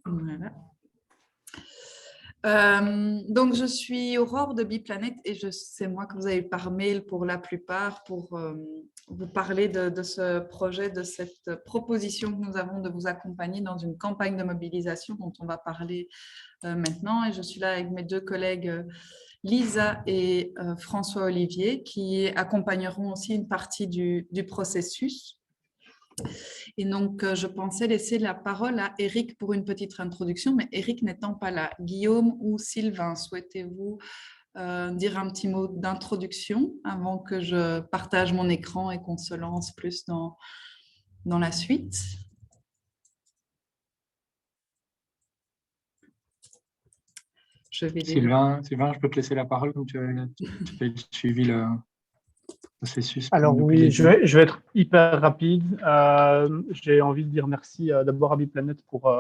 Voilà. Donc, je suis Aurore de Biplanet et c'est moi que vous avez par mail pour la plupart pour vous parler de ce projet, de cette proposition que nous avons de vous accompagner dans une campagne de mobilisation dont on va parler maintenant. Et je suis là avec mes deux collègues Lisa et François Olivier qui accompagneront aussi une partie du processus. Et donc, je pensais laisser la parole à Eric pour une petite introduction, mais Eric n'étant pas là, Guillaume ou Sylvain, souhaitez-vous dire un petit mot d'introduction avant que je partage mon écran et qu'on se lance plus dans la suite? Sylvain, je peux te laisser la parole comme tu as suivi le processus. Alors oui, je vais être hyper rapide. J'ai envie de dire merci d'abord à Biplanet pour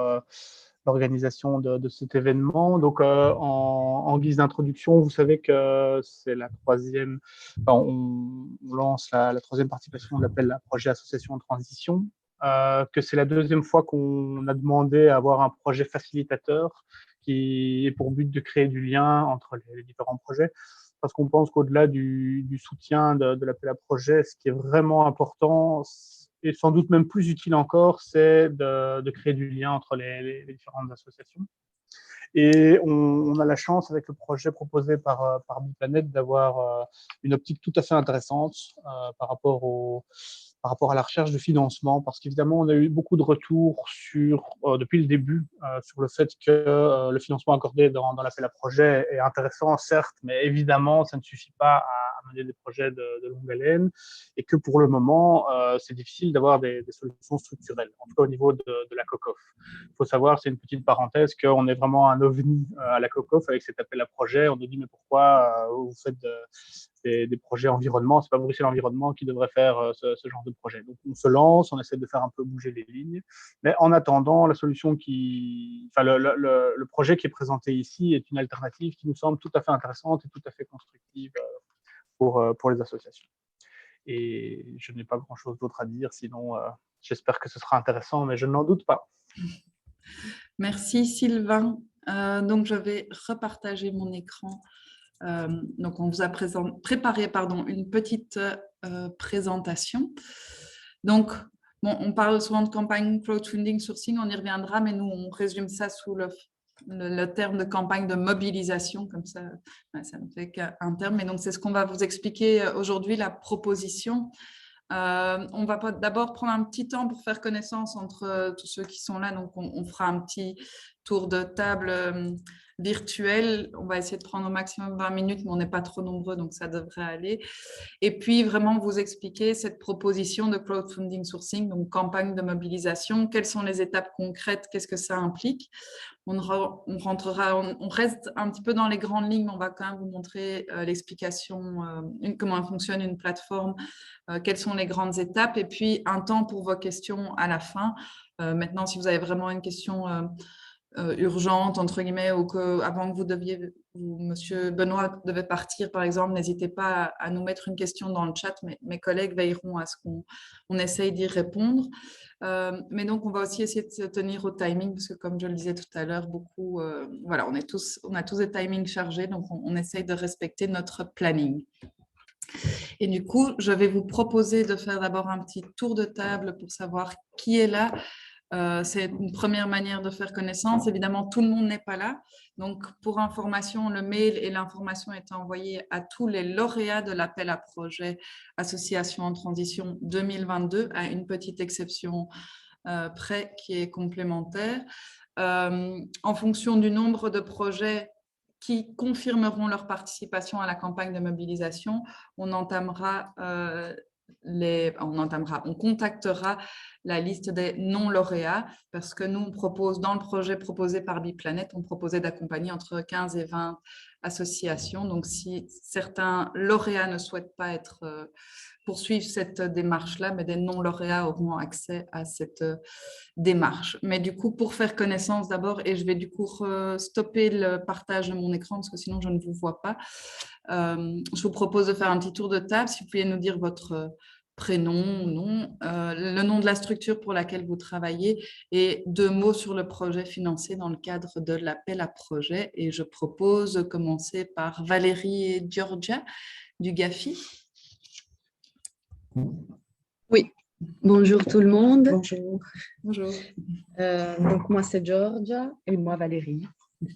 l'organisation de cet événement. Donc, en guise d'introduction, vous savez que c'est la troisième, on lance la troisième participation de l'appel à projet association de transition, que c'est la deuxième fois qu'on a demandé à avoir un projet facilitateur qui est pour but de créer du lien entre les différents projets. Parce qu'on pense qu'au-delà du soutien de l'appel à projet, ce qui est vraiment important, et sans doute même plus utile encore, c'est de créer du lien entre les différentes associations. Et on a la chance, avec le projet proposé par Biplanet, d'avoir une optique tout à fait intéressante par rapport à la recherche de financement, parce qu'évidemment, on a eu beaucoup de retours depuis le début sur le fait que le financement accordé dans l'appel à projet est intéressant, certes, mais évidemment, ça ne suffit pas à mener des projets de longue haleine, et que pour le moment, c'est difficile d'avoir des solutions structurelles, en tout cas au niveau de la COCOF. Il faut savoir, c'est une petite parenthèse, qu'on est vraiment un ovni à la COCOF avec cet appel à projet. On nous dit, mais pourquoi vous faites des projets environnement? C'est pas Bruxelles Environnement qui devrait faire ce genre de projet. Donc, on se lance, on essaie de faire un peu bouger les lignes. Mais en attendant, le projet qui est présenté ici est une alternative qui nous semble tout à fait intéressante et tout à fait constructive pour les associations. Et je n'ai pas grand-chose d'autre à dire, sinon j'espère que ce sera intéressant, mais je n'en doute pas. Merci Sylvain. Donc, je vais repartager mon écran. Donc, on vous a préparé une petite présentation. Donc, bon, on parle souvent de campagne crowdfunding sourcing, on y reviendra, mais nous, on résume ça sous le terme de campagne de mobilisation, comme ça, ça ne fait qu'un terme. Mais donc, c'est ce qu'on va vous expliquer aujourd'hui, la proposition. On va d'abord prendre un petit temps pour faire connaissance entre tous ceux qui sont là. Donc, on fera un petit tour de table virtuel. On va essayer de prendre au maximum 20 minutes, mais on n'est pas trop nombreux, donc ça devrait aller. Et puis, vraiment vous expliquer cette proposition de crowdfunding sourcing, donc campagne de mobilisation. Quelles sont les étapes concrètes? Qu'est-ce que ça implique? On reste un petit peu dans les grandes lignes, mais on va quand même vous montrer l'explication, comment fonctionne une plateforme, quelles sont les grandes étapes, et puis un temps pour vos questions à la fin. Maintenant, si vous avez vraiment une question urgente, entre guillemets, ou avant que Monsieur Benoît devait partir, par exemple, n'hésitez pas à nous mettre une question dans le chat. Mes collègues veilleront à ce qu'on essaye d'y répondre. Mais donc, on va aussi essayer de se tenir au timing, parce que comme je le disais tout à l'heure, voilà, on a tous des timings chargés, donc on essaye de respecter notre planning. Et du coup, je vais vous proposer de faire d'abord un petit tour de table pour savoir qui est là. C'est une première manière de faire connaissance. Évidemment, tout le monde n'est pas là. Donc, pour information, le mail et l'information est envoyé à tous les lauréats de l'appel à projet Association en transition 2022, à une petite exception près qui est complémentaire. En fonction du nombre de projets qui confirmeront leur participation à la campagne de mobilisation, on contactera la liste des non-lauréats, parce que nous, on propose, dans le projet proposé par Biplanet, on proposait d'accompagner entre 15 et 20 associations. Donc, si certains lauréats ne souhaitent pas poursuivre cette démarche-là, mais des non-lauréats auront accès à cette démarche. Mais du coup, pour faire connaissance d'abord, et je vais du coup stopper le partage de mon écran, parce que sinon, je ne vous vois pas. Je vous propose de faire un petit tour de table. Si vous pouviez nous dire votre prénom, nom, le nom de la structure pour laquelle vous travaillez et 2 mots sur le projet financé dans le cadre de l'appel à projet. Et je propose de commencer par Valérie et Georgia du GAFI. Oui, bonjour tout le monde. Bonjour. Bonjour. Donc moi c'est Georgia. Et moi, Valérie.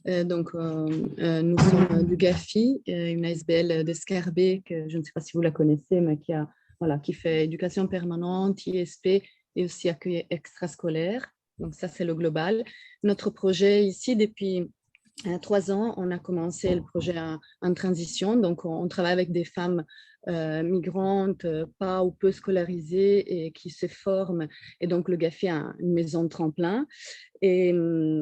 Nous sommes du GAFI, une ASBL d'Escarbet, que je ne sais pas si vous la connaissez, mais qui fait éducation permanente, ISP et aussi accueil extrascolaire. Donc ça, c'est le global. Notre projet ici, depuis 3 ans, on a commencé le projet en transition. Donc on travaille avec des femmes migrantes, pas ou peu scolarisées et qui se forment. Et donc le GAFI a une maison de tremplin. Et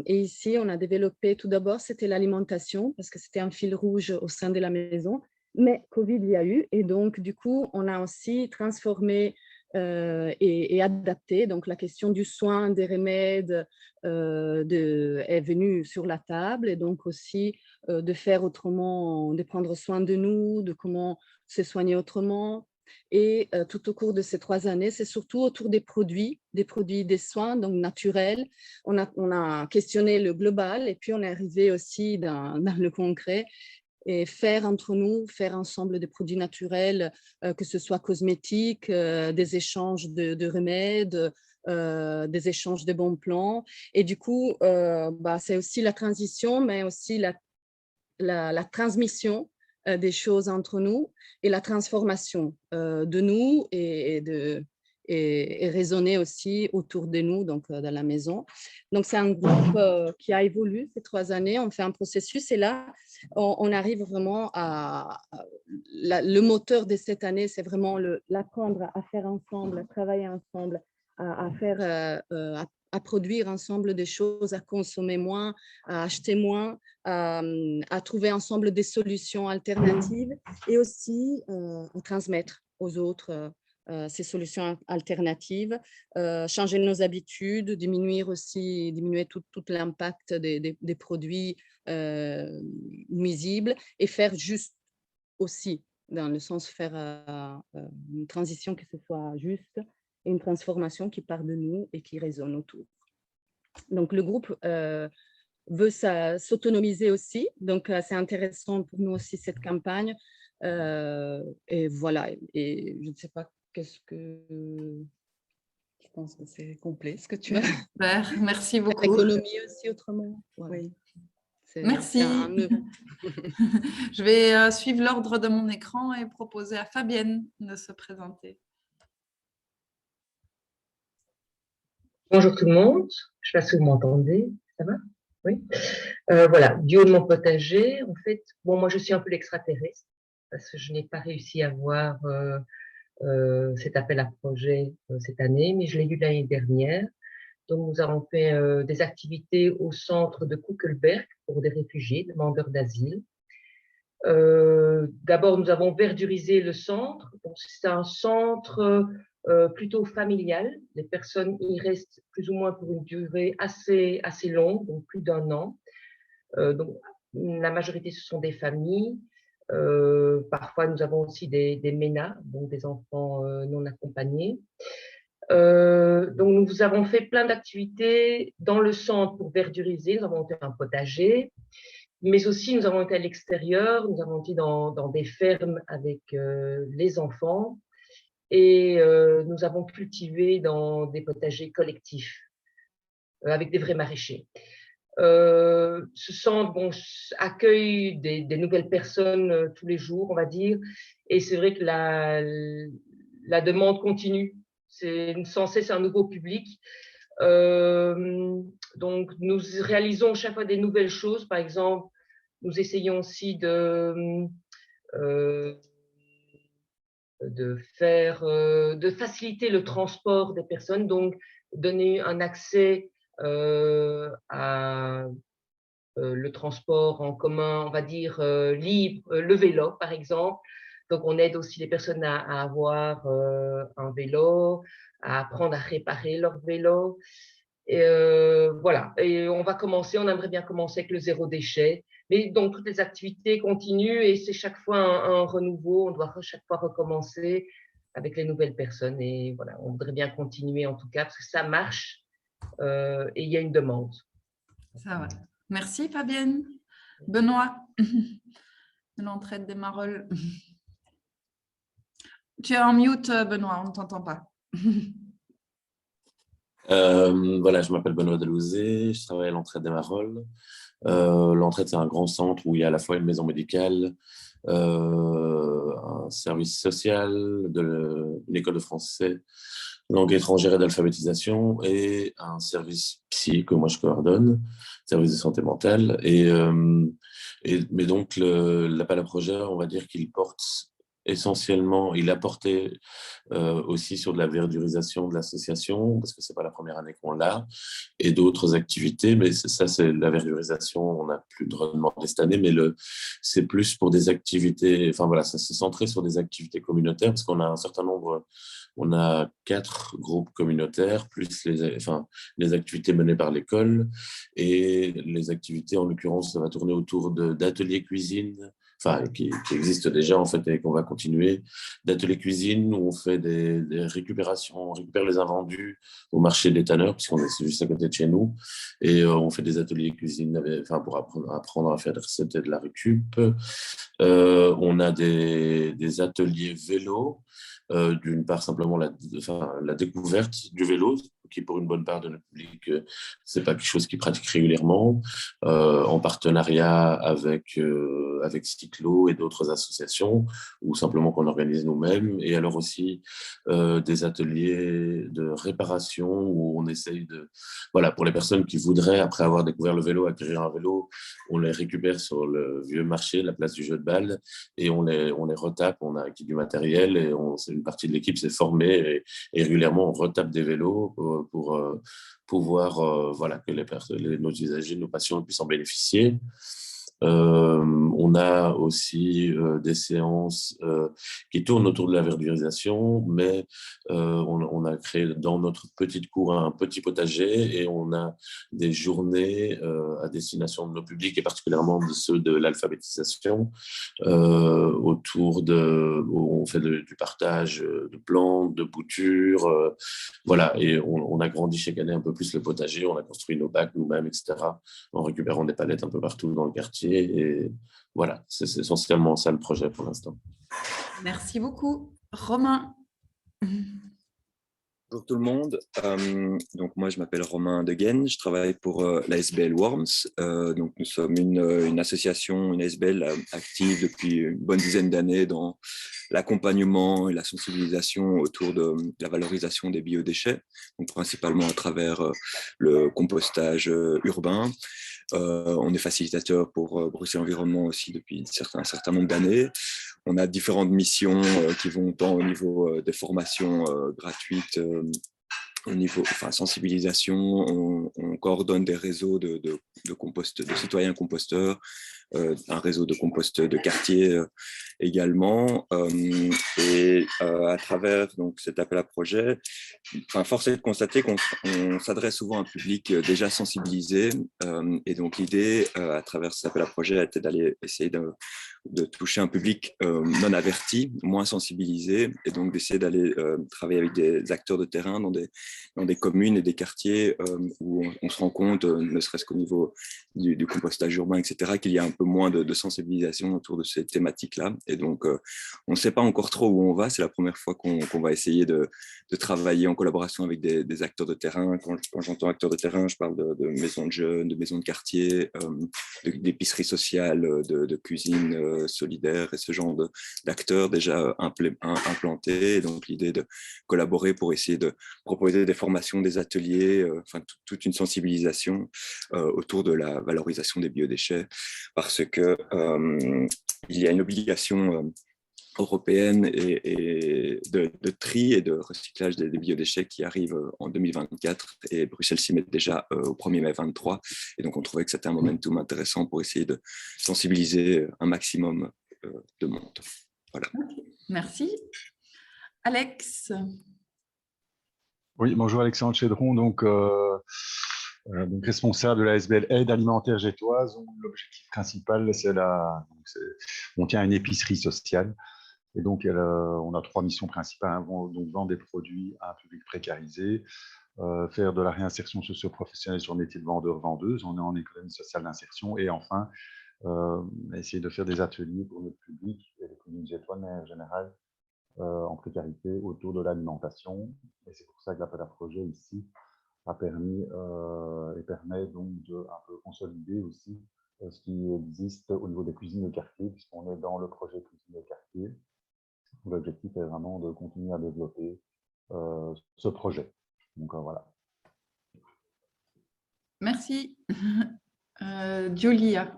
ici, on a développé, tout d'abord, c'était l'alimentation, parce que c'était un fil rouge au sein de la maison. Mais Covid, il y a eu. Et donc, du coup, on a aussi transformé et adapté. Donc, la question du soin, des remèdes est venue sur la table. Et donc aussi de faire autrement, de prendre soin de nous, de comment se soigner autrement. Et tout au cours de ces 3 années, c'est surtout autour des produits des soins, donc naturels. On a questionné le global et puis on est arrivé aussi dans le concret et faire entre nous, faire ensemble des produits naturels, que ce soit cosmétiques, des échanges de remèdes, des échanges de bons plans. Et du coup, c'est aussi la transition, mais aussi la transmission des choses entre nous et la transformation de nous et raisonner aussi autour de nous, donc dans la maison. Donc, c'est un groupe qui a évolué ces 3 années. On fait un processus et là, on arrive vraiment le moteur de cette année, c'est vraiment l'apprendre à faire ensemble, à travailler ensemble, à produire ensemble des choses, à consommer moins, à acheter moins, à trouver ensemble des solutions alternatives et aussi à transmettre aux autres ces solutions alternatives, changer nos habitudes, diminuer tout l'impact des produits nuisibles et faire juste aussi, dans le sens faire une transition que ce soit juste et une transformation qui part de nous et qui résonne autour. Donc, le groupe veut s'autonomiser aussi. Donc, c'est intéressant pour nous aussi cette campagne. Et voilà. Et je ne sais pas qu'est-ce que... Je pense que c'est complet ce que tu as. Super, merci beaucoup. L'économie aussi autrement. Voilà. Oui. Merci. Je vais suivre l'ordre de mon écran et proposer à Fabienne de se présenter. Bonjour tout le monde, je sais pas si vous m'entendez, ça va? Oui. Voilà, du haut de mon potager, en fait, bon, moi je suis un peu l'extraterrestre parce que je n'ai pas réussi à voir cet appel à projet cette année, mais je l'ai eu l'année dernière. Donc nous avons fait des activités au centre de Kuckelberg pour des réfugiés, demandeurs d'asile. D'abord, nous avons verdurisé le centre. C'est un centre plutôt familial. Les personnes y restent plus ou moins pour une durée assez longue, donc plus d'1 an. Donc, la majorité, ce sont des familles. Parfois, nous avons aussi des MENA, donc des enfants non accompagnés. Donc, nous avons fait plein d'activités dans le centre pour verduriser. Nous avons fait un potager. Mais aussi, nous avons été à l'extérieur, nous avons été dans des fermes avec les enfants et nous avons cultivé dans des potagers collectifs avec des vrais maraîchers. Ce centre accueille des nouvelles personnes tous les jours, on va dire, et c'est vrai que la demande continue. C'est sans cesse un nouveau public. Donc, nous réalisons chaque fois des nouvelles choses. Par exemple, nous essayons aussi de faciliter le transport des personnes, donc donner un accès à le transport en commun, on va dire libre, le vélo par exemple. Donc, on aide aussi les personnes à avoir un vélo, à apprendre à réparer leur vélo. Et voilà, et on aimerait bien commencer avec le 0 déchet. Mais donc, toutes les activités continuent et c'est chaque fois un renouveau, on doit chaque fois recommencer. avec les nouvelles personnes. Et voilà, on voudrait bien continuer en tout cas parce que ça marche et il y a une demande. Ça va. Merci Fabienne. Benoît, de l'entraide des Marolles. Tu es en mute, Benoît, on ne t'entend pas. Voilà, je m'appelle Benoît Delouzé, je travaille à l'entraide des Marolles. L'entraide, c'est un grand centre où il y a à la fois une maison médicale, un service social, une école de français, langue étrangère et d'alphabétisation, et un service psy que moi je coordonne, service de santé mentale. Mais donc, l'appel à projet, on va dire qu'il porte essentiellement, il a porté aussi sur de la verdurisation de l'association, parce que c'est pas la première année qu'on l'a, et d'autres activités, mais ça, c'est la verdurisation, on n'a plus de redemandé cette année, mais c'est plus pour des activités, enfin voilà, ça s'est centré sur des activités communautaires, parce qu'on a un certain nombre, on a 4 groupes communautaires, plus les activités menées par l'école, et les activités, en l'occurrence, ça va tourner autour d'ateliers cuisine, enfin, qui existent déjà en fait et qu'on va continuer, d'ateliers cuisine où on fait des récupérations, on récupère les invendus au marché des tanneurs, puisqu'on est juste à côté de chez nous, et on fait des ateliers cuisine pour apprendre à faire des recettes et de la récup. On a des ateliers vélo, d'une part simplement la découverte du vélo, qui pour une bonne part de notre public, c'est pas quelque chose qu'ils pratiquent régulièrement, en partenariat avec Cyclo et d'autres associations, ou simplement qu'on organise nous-mêmes. Et alors aussi des ateliers de réparation où on essaye voilà, pour les personnes qui voudraient, après avoir découvert le vélo, acquérir un vélo, on les récupère sur le vieux marché, la place du jeu de balle, et on les retape, on a acquis du matériel, et une partie de l'équipe s'est formée, et régulièrement on retape des vélos pour pouvoir voilà, que nos usagers, nos patients puissent en bénéficier. On a aussi des séances qui tournent autour de la verdurisation, mais on a créé dans notre petite cour un petit potager, et on a des journées à destination de nos publics, et particulièrement de ceux de l'alphabétisation, où on fait du partage de plantes, de boutures, voilà, et on a grandi chaque année un peu plus le potager, on a construit nos bacs nous-mêmes, etc., en récupérant des palettes un peu partout dans le quartier. Et voilà, c'est essentiellement ça le projet pour l'instant. Merci beaucoup. Romain. Bonjour tout le monde. Donc moi je m'appelle Romain Degaine, je travaille pour l'ASBL Worms. Donc nous sommes une association, une ASBL active depuis une bonne dizaine d'années dans l'accompagnement et la sensibilisation autour de la valorisation des biodéchets, donc principalement à travers le compostage urbain. On est facilitateur pour Bruxelles Environnement aussi depuis un certain nombre d'années. On a différentes missions qui vont tant au niveau des formations gratuites, au niveau sensibilisation. On coordonne des réseaux de citoyens composteurs, un réseau de compost de quartier également. Et à travers donc, cet appel à projet, force est de constater qu'on s'adresse souvent à un public déjà sensibilisé. Et donc l'idée, à travers cet appel à projet, a été d'aller essayer de toucher un public non averti, moins sensibilisé, et donc d'essayer d'aller travailler avec des acteurs de terrain dans des communes et des quartiers où on se rend compte, ne serait-ce qu'au niveau du compostage urbain, etc., qu'il y a un peu moins de sensibilisation autour de ces thématiques-là. Et donc, on ne sait pas encore trop où on va. C'est la première fois qu'on va essayer de travailler en collaboration avec des acteurs de terrain. Quand j'entends acteurs de terrain, je parle de maisons de jeunes, de maisons de quartier, d'épiceries sociales, de cuisine solidaire, et ce genre d'acteurs déjà implantés. Et donc, l'idée de collaborer pour essayer de proposer des formations, des ateliers, toute une sensibilisation autour de la valorisation des biodéchets, parce que il y a une obligation européenne et de tri et de recyclage des biodéchets qui arrive en 2024, et Bruxelles s'y met déjà au 1er mai 2023, et donc on trouvait que c'était un momentum intéressant pour essayer de sensibiliser un maximum de monde. Voilà. Merci. Alex. Oui, bonjour, Alexandre Chédron, donc responsable de la ASBL Aide Alimentaire Gétoise. L'objectif principal, on tient une épicerie sociale. Et donc, on a 3 missions principales, hein, donc vendre des produits à un public précarisé, faire de la réinsertion socio-professionnelle sur le métier de vendeur-vendeuse, on est en économie sociale d'insertion, et enfin, essayer de faire des ateliers pour notre public et les communes étoiles, mais en général, en précarité autour de l'alimentation. Et c'est pour ça que l'appel à projet ici a permis et permet donc de un peu consolider aussi ce qui existe au niveau des cuisines de quartier, puisqu'on est dans le projet cuisine de quartier. L'objectif est vraiment de continuer à développer ce projet. Donc voilà. Merci. Julia.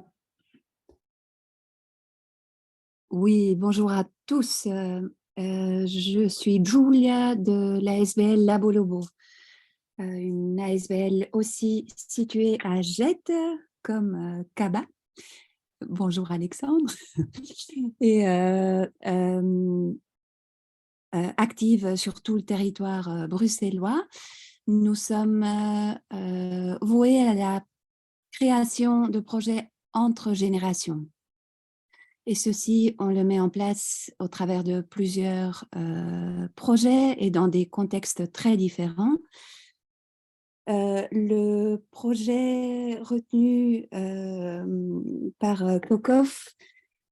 Oui, bonjour à tous. Je suis Julia de l'ASBL Labolobo, une ASBL aussi située à Jette comme Kaba. Bonjour Alexandre. Et active sur tout le territoire bruxellois. Nous sommes voués à la création de projets entre générations. Et ceci, on le met en place au travers de plusieurs projets et dans des contextes très différents. Le projet retenu par COCOF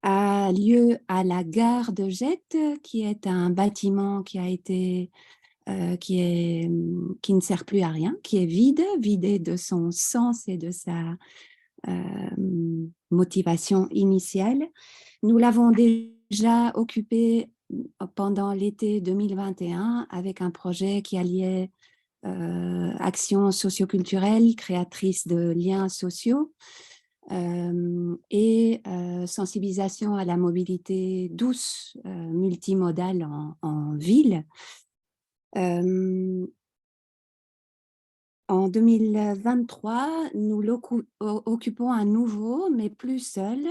a lieu à la gare de Jette, qui est un bâtiment qui a été, qui ne sert plus à rien, qui est vidé de son sens et de sa motivation initiale. Nous l'avons déjà occupé pendant l'été 2021 avec un projet qui alliait action socioculturelle, créatrice de liens sociaux et sensibilisation à la mobilité douce, multimodale en ville. En 2023, nous occupons à nouveau, mais plus seul,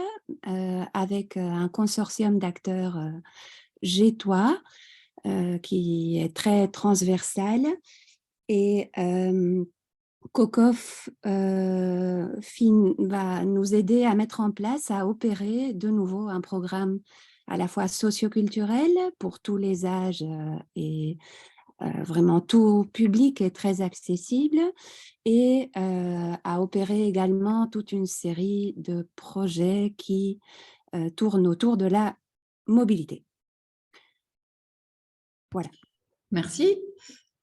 avec un consortium d'acteurs gétois qui est très transversal. Et COCOF va nous aider à mettre en place, à opérer de nouveau un programme à la fois socioculturel pour tous les âges et vraiment tout public est très accessible, et à opérer également toute une série de projets qui tournent autour de la mobilité. Voilà. Merci.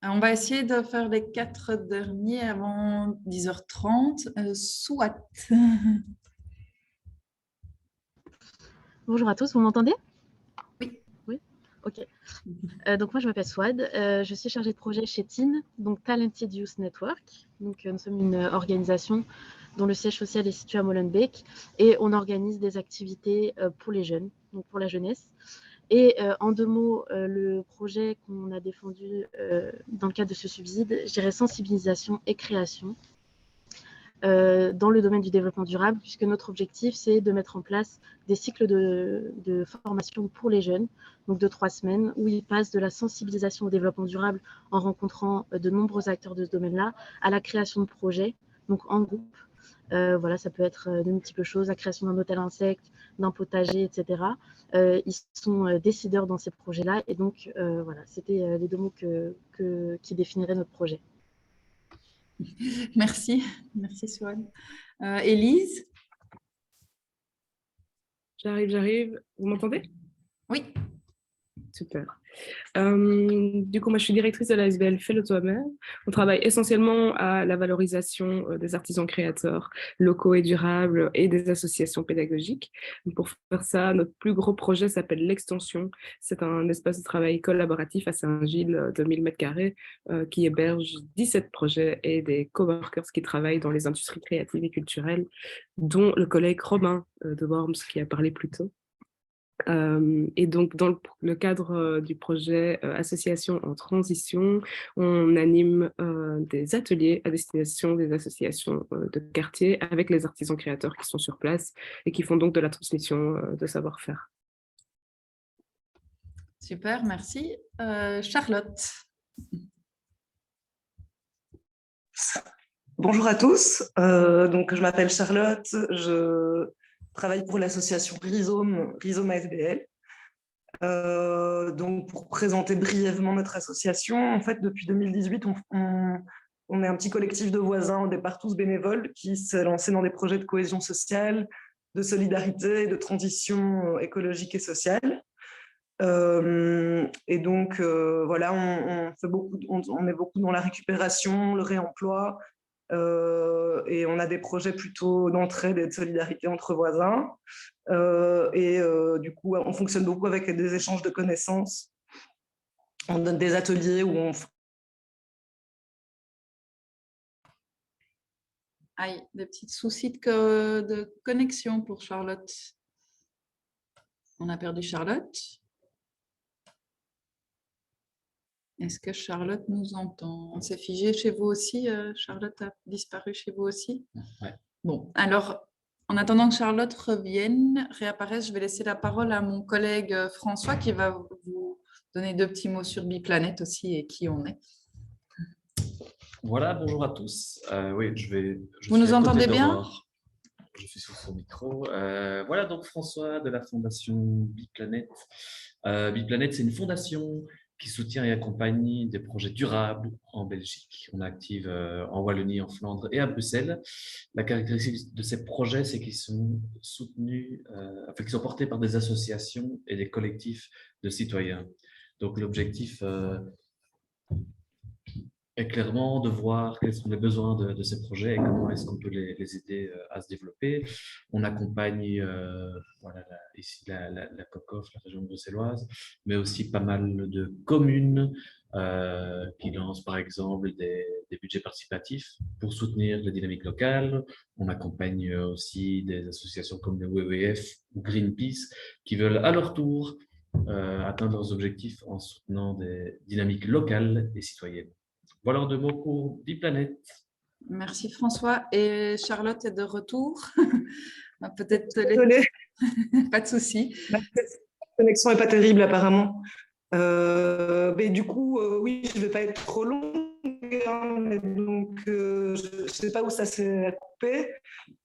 On va essayer de faire les 4 derniers avant 10h30. Soit. Bonjour à tous, vous m'entendez? Oui. Oui. Ok. Donc moi je m'appelle Swad, je suis chargée de projet chez TIN, donc Talented Youth Network. Donc nous sommes une organisation dont le siège social est situé à Molenbeek et on organise des activités pour les jeunes, donc pour la jeunesse. Et en 2 mots, le projet qu'on a défendu dans le cadre de ce subside, je dirais sensibilisation et création dans le domaine du développement durable, puisque notre objectif, c'est de mettre en place des cycles de formation pour les jeunes, donc de 3 semaines, où ils passent de la sensibilisation au développement durable en rencontrant de nombreux acteurs de ce domaine-là, à la création de projets, donc en groupe. Voilà, ça peut être de multiples choses, la création d'un hôtel insecte, d'un potager, etc. Ils sont décideurs dans ces projets-là, et donc voilà, c'était les 2 mots qui définiraient notre projet. Merci, merci Swan. Élise? J'arrive. Vous m'entendez? Oui. Super. Du coup, moi, je suis directrice de l'ASBL Fais-le toi-même. On travaille essentiellement à la valorisation des artisans créateurs locaux et durables et des associations pédagogiques. Pour faire ça, notre plus gros projet s'appelle l'Extension. C'est un espace de travail collaboratif à Saint-Gilles de 1000 m² qui héberge 17 projets et des coworkers qui travaillent dans les industries créatives et culturelles, dont le collègue Romain de Worms qui a parlé plus tôt. Et donc, dans le cadre du projet Association en transition, on anime des ateliers à destination des associations de quartier avec les artisans créateurs qui sont sur place et qui font donc de la transmission de savoir-faire. Super, merci. Charlotte. Bonjour à tous, donc je m'appelle Charlotte, je travaille pour l'association Rhizome ASBL. Donc, pour présenter brièvement notre association, en fait, depuis 2018, on est un petit collectif de voisins, au départ tous bénévoles, qui s'est lancé dans des projets de cohésion sociale, de solidarité et de transition écologique et sociale. Et donc, voilà, on est beaucoup dans la récupération, le réemploi, et on a des projets plutôt d'entraide et de solidarité entre voisins. Du coup, on fonctionne beaucoup avec des échanges de connaissances. On donne des ateliers où on... Aïe, des petits soucis de connexion pour Charlotte. On a perdu Charlotte. Est-ce que Charlotte nous entend? On s'est figé chez vous aussi? Charlotte a disparu chez vous aussi? Ouais. Bon, alors, en attendant que Charlotte revienne, réapparaisse, je vais laisser la parole à mon collègue François qui va vous donner 2 petits mots sur Biplanet aussi et qui on est. Voilà, bonjour à tous. Oui, Vous nous entendez bien? Je suis sur son micro. Voilà, donc François de la fondation Biplanet. Biplanet, c'est une fondation qui soutient et accompagne des projets durables en Belgique. On est active en Wallonie, en Flandre et à Bruxelles. La caractéristique de ces projets, c'est qu'ils sont soutenus, qu'ils sont portés par des associations et des collectifs de citoyens. Donc l'objectif est clairement de voir quels sont les besoins de ces projets et comment est-ce qu'on peut les aider à se développer. On accompagne voilà, ici la COCOF, la région bruxelloise, mais aussi pas mal de communes qui lancent par exemple des budgets participatifs pour soutenir les dynamiques locales. On accompagne aussi des associations comme le WWF ou Greenpeace qui veulent à leur tour atteindre leurs objectifs en soutenant des dynamiques locales et citoyennes. Voilà en 2 mots pour Biplanet. Merci François. Et Charlotte est de retour. Peut-être Désolée. Pas de souci. La connexion n'est pas terrible apparemment. Mais du coup, oui, je ne vais pas être trop longue. Hein, donc, je ne sais pas où ça s'est coupé.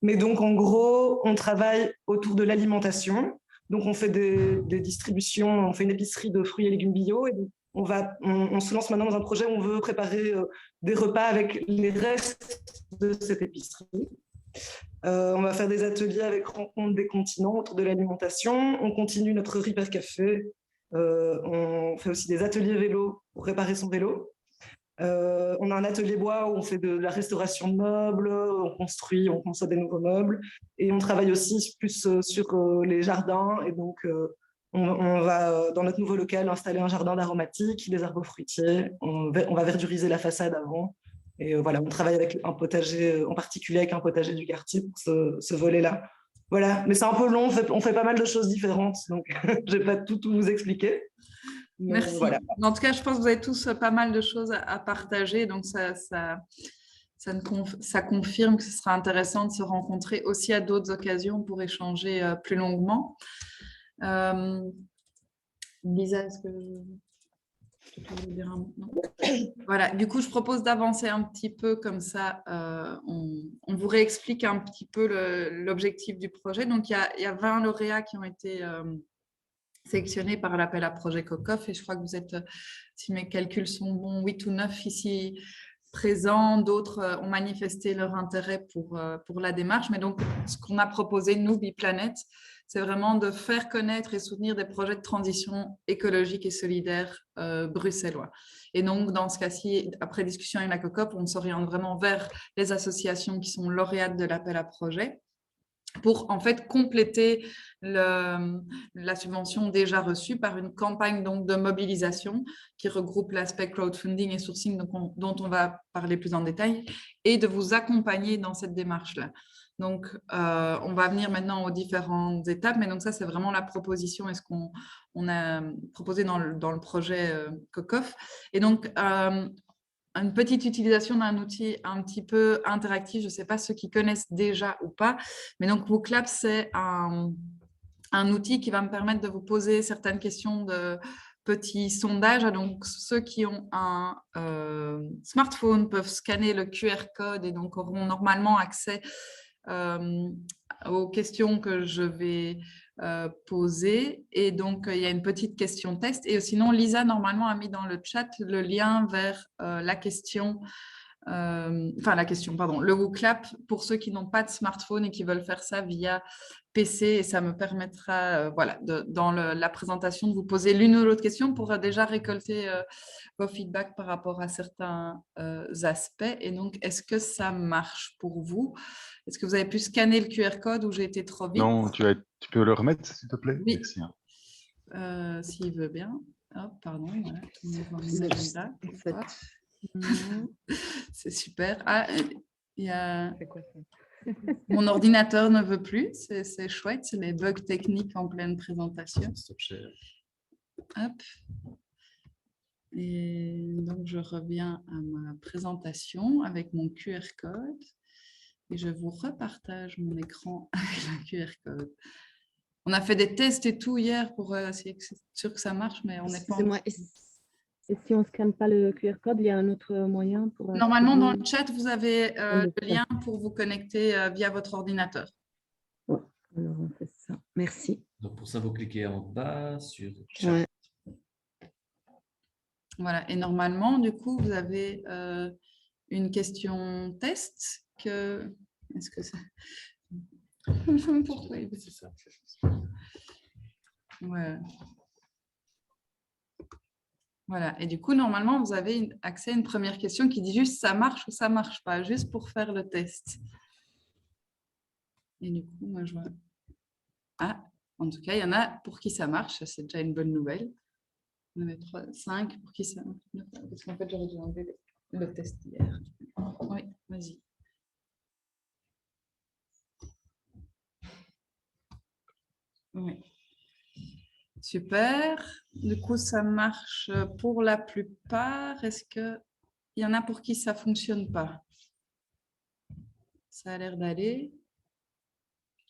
Mais donc, en gros, on travaille autour de l'alimentation. Donc, on fait des distributions, on fait une épicerie de fruits et légumes bio. Et donc, on se lance maintenant dans un projet où on veut préparer des repas avec les restes de cette épicerie. On va faire des ateliers avec rencontre des continents autour de l'alimentation. On continue notre Repair Café. On fait aussi des ateliers vélo pour réparer son vélo. On a un atelier bois où on fait de la restauration de meubles, on conçoit des nouveaux meubles. Et on travaille aussi plus sur les jardins. Et donc, on va, dans notre nouveau local, installer un jardin d'aromatiques, des arbres fruitiers. On va verduriser la façade avant. Et voilà, on travaille avec un potager, en particulier avec un potager du quartier pour ce volet-là. Voilà, mais c'est un peu long, on fait pas mal de choses différentes, donc je vais pas tout vous expliquer. Mais merci. Voilà. En tout cas, je pense que vous avez tous pas mal de choses à partager, donc ça confirme que ce sera intéressant de se rencontrer aussi à d'autres occasions pour échanger plus longuement. Lisa, est-ce que tu peux dire un mot? Voilà, du coup, je propose d'avancer un petit peu comme ça. On vous réexplique un petit peu l'objectif du projet. Donc, il y a 20 lauréats qui ont été sélectionnés par l'appel à projet COCOF et je crois que vous êtes, si mes calculs sont bons, 8 ou 9 ici présents. D'autres ont manifesté leur intérêt pour la démarche. Mais donc, ce qu'on a proposé, nous, Biplanet, c'est vraiment de faire connaître et soutenir des projets de transition écologique et solidaire bruxellois. Et donc, dans ce cas-ci, après discussion avec la COCOP, on s'oriente vraiment vers les associations qui sont lauréates de l'appel à projet pour en fait compléter la subvention déjà reçue par une campagne donc, de mobilisation qui regroupe l'aspect crowdfunding et sourcing dont on va parler plus en détail et de vous accompagner dans cette démarche-là. Donc, on va venir maintenant aux différentes étapes, mais donc ça, c'est vraiment la proposition et ce qu'on a proposé dans le projet COCOF. Et donc, une petite utilisation d'un outil un petit peu interactif, je ne sais pas ceux qui connaissent déjà ou pas, mais donc WooClap, c'est un outil qui va me permettre de vous poser certaines questions de petits sondages. Donc, ceux qui ont un smartphone peuvent scanner le QR code et donc auront normalement accès aux questions que je vais posées. Et donc, il y a une petite question test. Et sinon, Lisa, normalement, a mis dans le chat le lien vers la question, le WooClap pour ceux qui n'ont pas de smartphone et qui veulent faire ça via PC. Et ça me permettra, dans la présentation, de vous poser l'une ou l'autre question pour déjà récolter vos feedbacks par rapport à certains aspects. Et donc, est-ce que ça marche pour vous? Est-ce que vous avez pu scanner le QR code ou j'ai été trop vite? Non, tu peux le remettre, s'il te plaît? Oui. Merci. S'il veut bien. Hop, pardon, voilà, tout le monde dans mon agenda. C'est super. Ah, il y a... Mon ordinateur ne veut plus, c'est chouette, c'est les bugs techniques en pleine présentation. Hop. Et donc, je reviens à ma présentation avec mon QR code et je vous repartage mon écran avec le QR code. On a fait des tests et tout hier pour essayer que c'est sûr que ça marche, mais on n'est pas... Excusez-moi, et si on ne scanne pas le QR code, il y a un autre moyen pour... Normalement, dans le chat, vous avez le lien pour vous connecter via votre ordinateur. Ouais, alors on fait ça. Merci. Donc pour ça, vous cliquez en bas sur chat. Ouais. Voilà, et normalement, du coup, vous avez une question test que... Est-ce que ça... Pourquoi c'est ça? Ouais. Voilà, et du coup, normalement, vous avez accès à une première question qui dit juste ça marche ou ça ne marche pas, juste pour faire le test. Et du coup, moi, je vois... Ah, en tout cas, il y en a pour qui ça marche, c'est déjà une bonne nouvelle. On avait 5 pour qui ça marche. Parce qu'en fait, j'aurais dû enlever le test hier. Oui, vas-y. Oui. Super. Du coup, ça marche pour la plupart. Est-ce qu'il y en a pour qui ça ne fonctionne pas? Ça a l'air d'aller.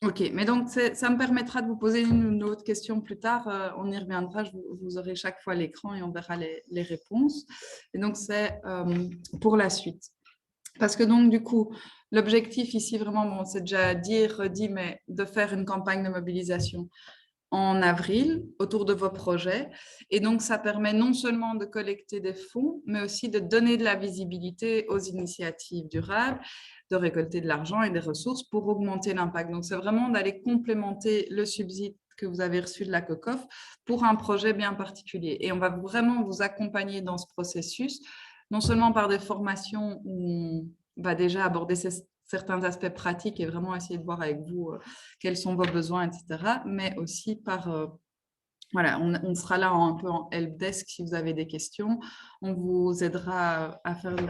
Ok, mais donc ça me permettra de vous poser une autre question plus tard. On y reviendra. Vous aurez chaque fois l'écran et on verra les réponses. Et donc, c'est pour la suite. Parce que donc, du coup, l'objectif ici, vraiment, bon, c'est déjà dit, redit, mais de faire une campagne de mobilisation en avril autour de vos projets. Et donc, ça permet non seulement de collecter des fonds, mais aussi de donner de la visibilité aux initiatives durables, de récolter de l'argent et des ressources pour augmenter l'impact. Donc, c'est vraiment d'aller complémenter le subside que vous avez reçu de la COCOF pour un projet bien particulier. Et on va vraiment vous accompagner dans ce processus, non seulement par des formations où on va déjà aborder certains aspects pratiques et vraiment essayer de voir avec vous quels sont vos besoins, etc. Mais aussi par... voilà, on sera là un peu en helpdesk si vous avez des questions. On vous aidera à faire de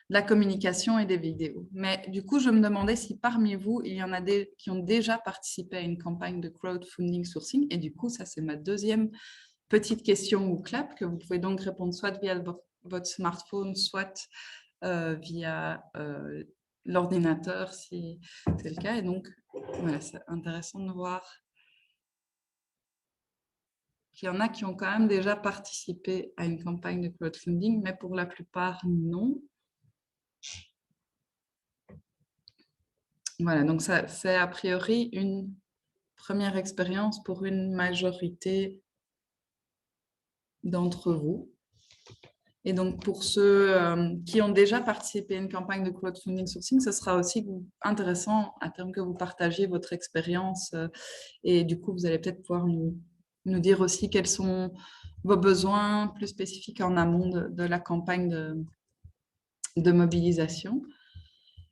la communication et des vidéos. Mais du coup, je me demandais si parmi vous, il y en a des qui ont déjà participé à une campagne de crowdfunding sourcing. Et du coup, ça, c'est ma deuxième petite question ou clap que vous pouvez donc répondre soit via votre smartphone, soit via l'ordinateur si c'est le cas. Et donc, voilà, c'est intéressant de voir qu'il y en a qui ont quand même déjà participé à une campagne de crowdfunding, mais pour la plupart, non. Voilà, donc ça, c'est a priori une première expérience pour une majorité d'entre vous. Et donc, pour ceux qui ont déjà participé à une campagne de crowdfunding sourcing, ce sera aussi intéressant à terme que vous partagiez votre expérience. Et du coup, vous allez peut-être pouvoir nous dire aussi quels sont vos besoins plus spécifiques en amont de la campagne de mobilisation.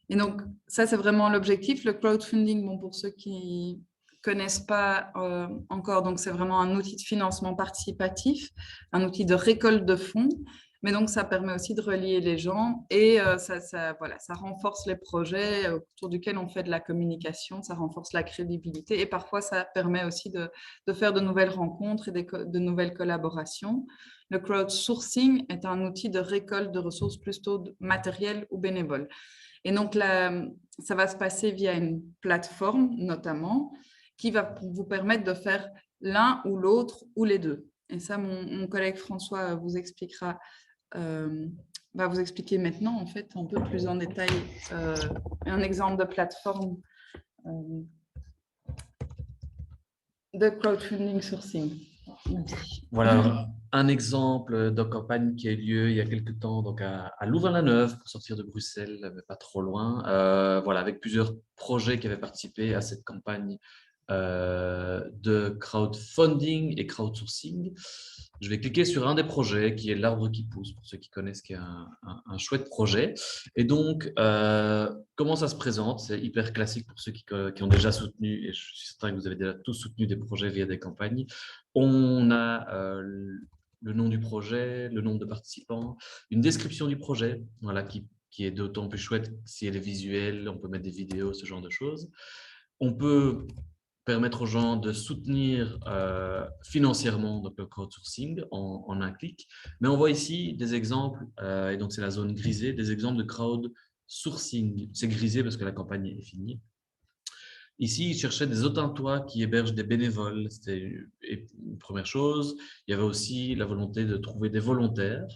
Et donc, ça, c'est vraiment l'objectif. Le crowdfunding, bon, pour ceux qui ne connaissent pas encore, donc c'est vraiment un outil de financement participatif, un outil de récolte de fonds. Mais donc, ça permet aussi de relier les gens et voilà, ça renforce les projets autour duquel on fait de la communication, ça renforce la crédibilité et parfois, ça permet aussi de faire de nouvelles rencontres et de nouvelles collaborations. Le crowdsourcing est un outil de récolte de ressources plutôt matérielles ou bénévoles. Et donc, ça va se passer via une plateforme, notamment, qui va vous permettre de faire l'un ou l'autre ou les deux. Et ça, mon collègue François vous expliquera, va vous expliquer maintenant, en fait, un peu plus en détail, un exemple de plateforme de crowdfunding sourcing. Voilà, alors, un exemple de campagne qui a eu lieu il y a quelques temps donc à Louvain-la-Neuve, pour sortir de Bruxelles, mais pas trop loin. Voilà, avec plusieurs projets qui avaient participé à cette campagne de crowdfunding et crowdsourcing. Je vais cliquer sur un des projets qui est l'arbre qui pousse, pour ceux qui connaissent, qui est un chouette projet. Et donc, comment ça se présente? C'est hyper classique pour ceux qui ont déjà soutenu, et je suis certain que vous avez déjà tous soutenu des projets via des campagnes. On a le nom du projet, le nombre de participants, une description du projet, voilà, qui est d'autant plus chouette si elle est visuelle, on peut mettre des vidéos, ce genre de choses. On peut permettre aux gens de soutenir financièrement donc, le crowdsourcing en un clic. Mais on voit ici des exemples, et donc c'est la zone grisée, des exemples de crowdsourcing. C'est grisé parce que la campagne est finie. Ici, ils cherchaient des Autintois qui hébergent des bénévoles. C'était une première chose. Il y avait aussi la volonté de trouver des volontaires.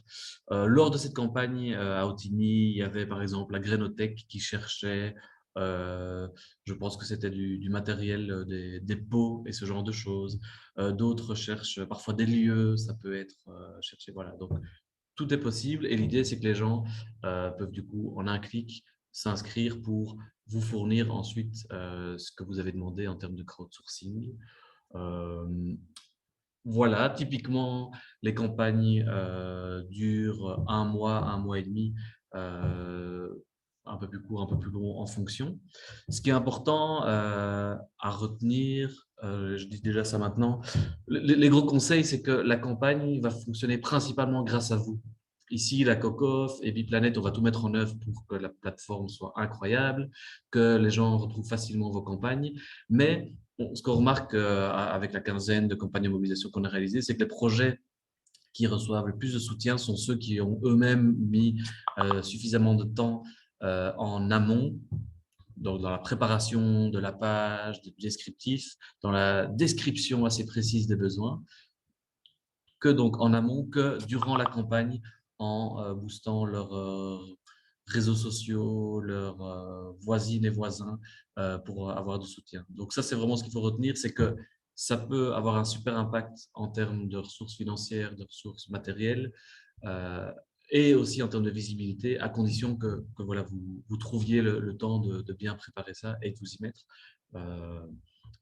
Lors de cette campagne à Autigny, il y avait par exemple la Grénothèque qui cherchait, je pense que c'était du matériel, des pots et ce genre de choses. D'autres cherchent parfois des lieux, ça peut être chercher. Voilà. Donc, tout est possible et l'idée, c'est que les gens peuvent du coup, en un clic, s'inscrire pour vous fournir ensuite ce que vous avez demandé en termes de crowdsourcing. Voilà, typiquement, les campagnes durent un mois et demi, un peu plus court, un peu plus long en fonction. Ce qui est important à retenir, je dis déjà ça maintenant, les gros conseils, c'est que la campagne va fonctionner principalement grâce à vous. Ici, la COCOF et Biplanet, on va tout mettre en œuvre pour que la plateforme soit incroyable, que les gens retrouvent facilement vos campagnes. Mais ce qu'on remarque avec la quinzaine de campagnes de mobilisation qu'on a réalisées, c'est que les projets qui reçoivent le plus de soutien sont ceux qui ont eux-mêmes mis suffisamment de temps en amont, donc dans la préparation de la page, du descriptif, dans la description assez précise des besoins, que donc en amont, que durant la campagne, en boostant leurs réseaux sociaux, leurs voisines et voisins pour avoir du soutien. Donc ça, c'est vraiment ce qu'il faut retenir, c'est que ça peut avoir un super impact en termes de ressources financières, de ressources matérielles, et aussi en termes de visibilité, à condition que voilà, vous trouviez le temps de bien préparer ça et de vous y mettre.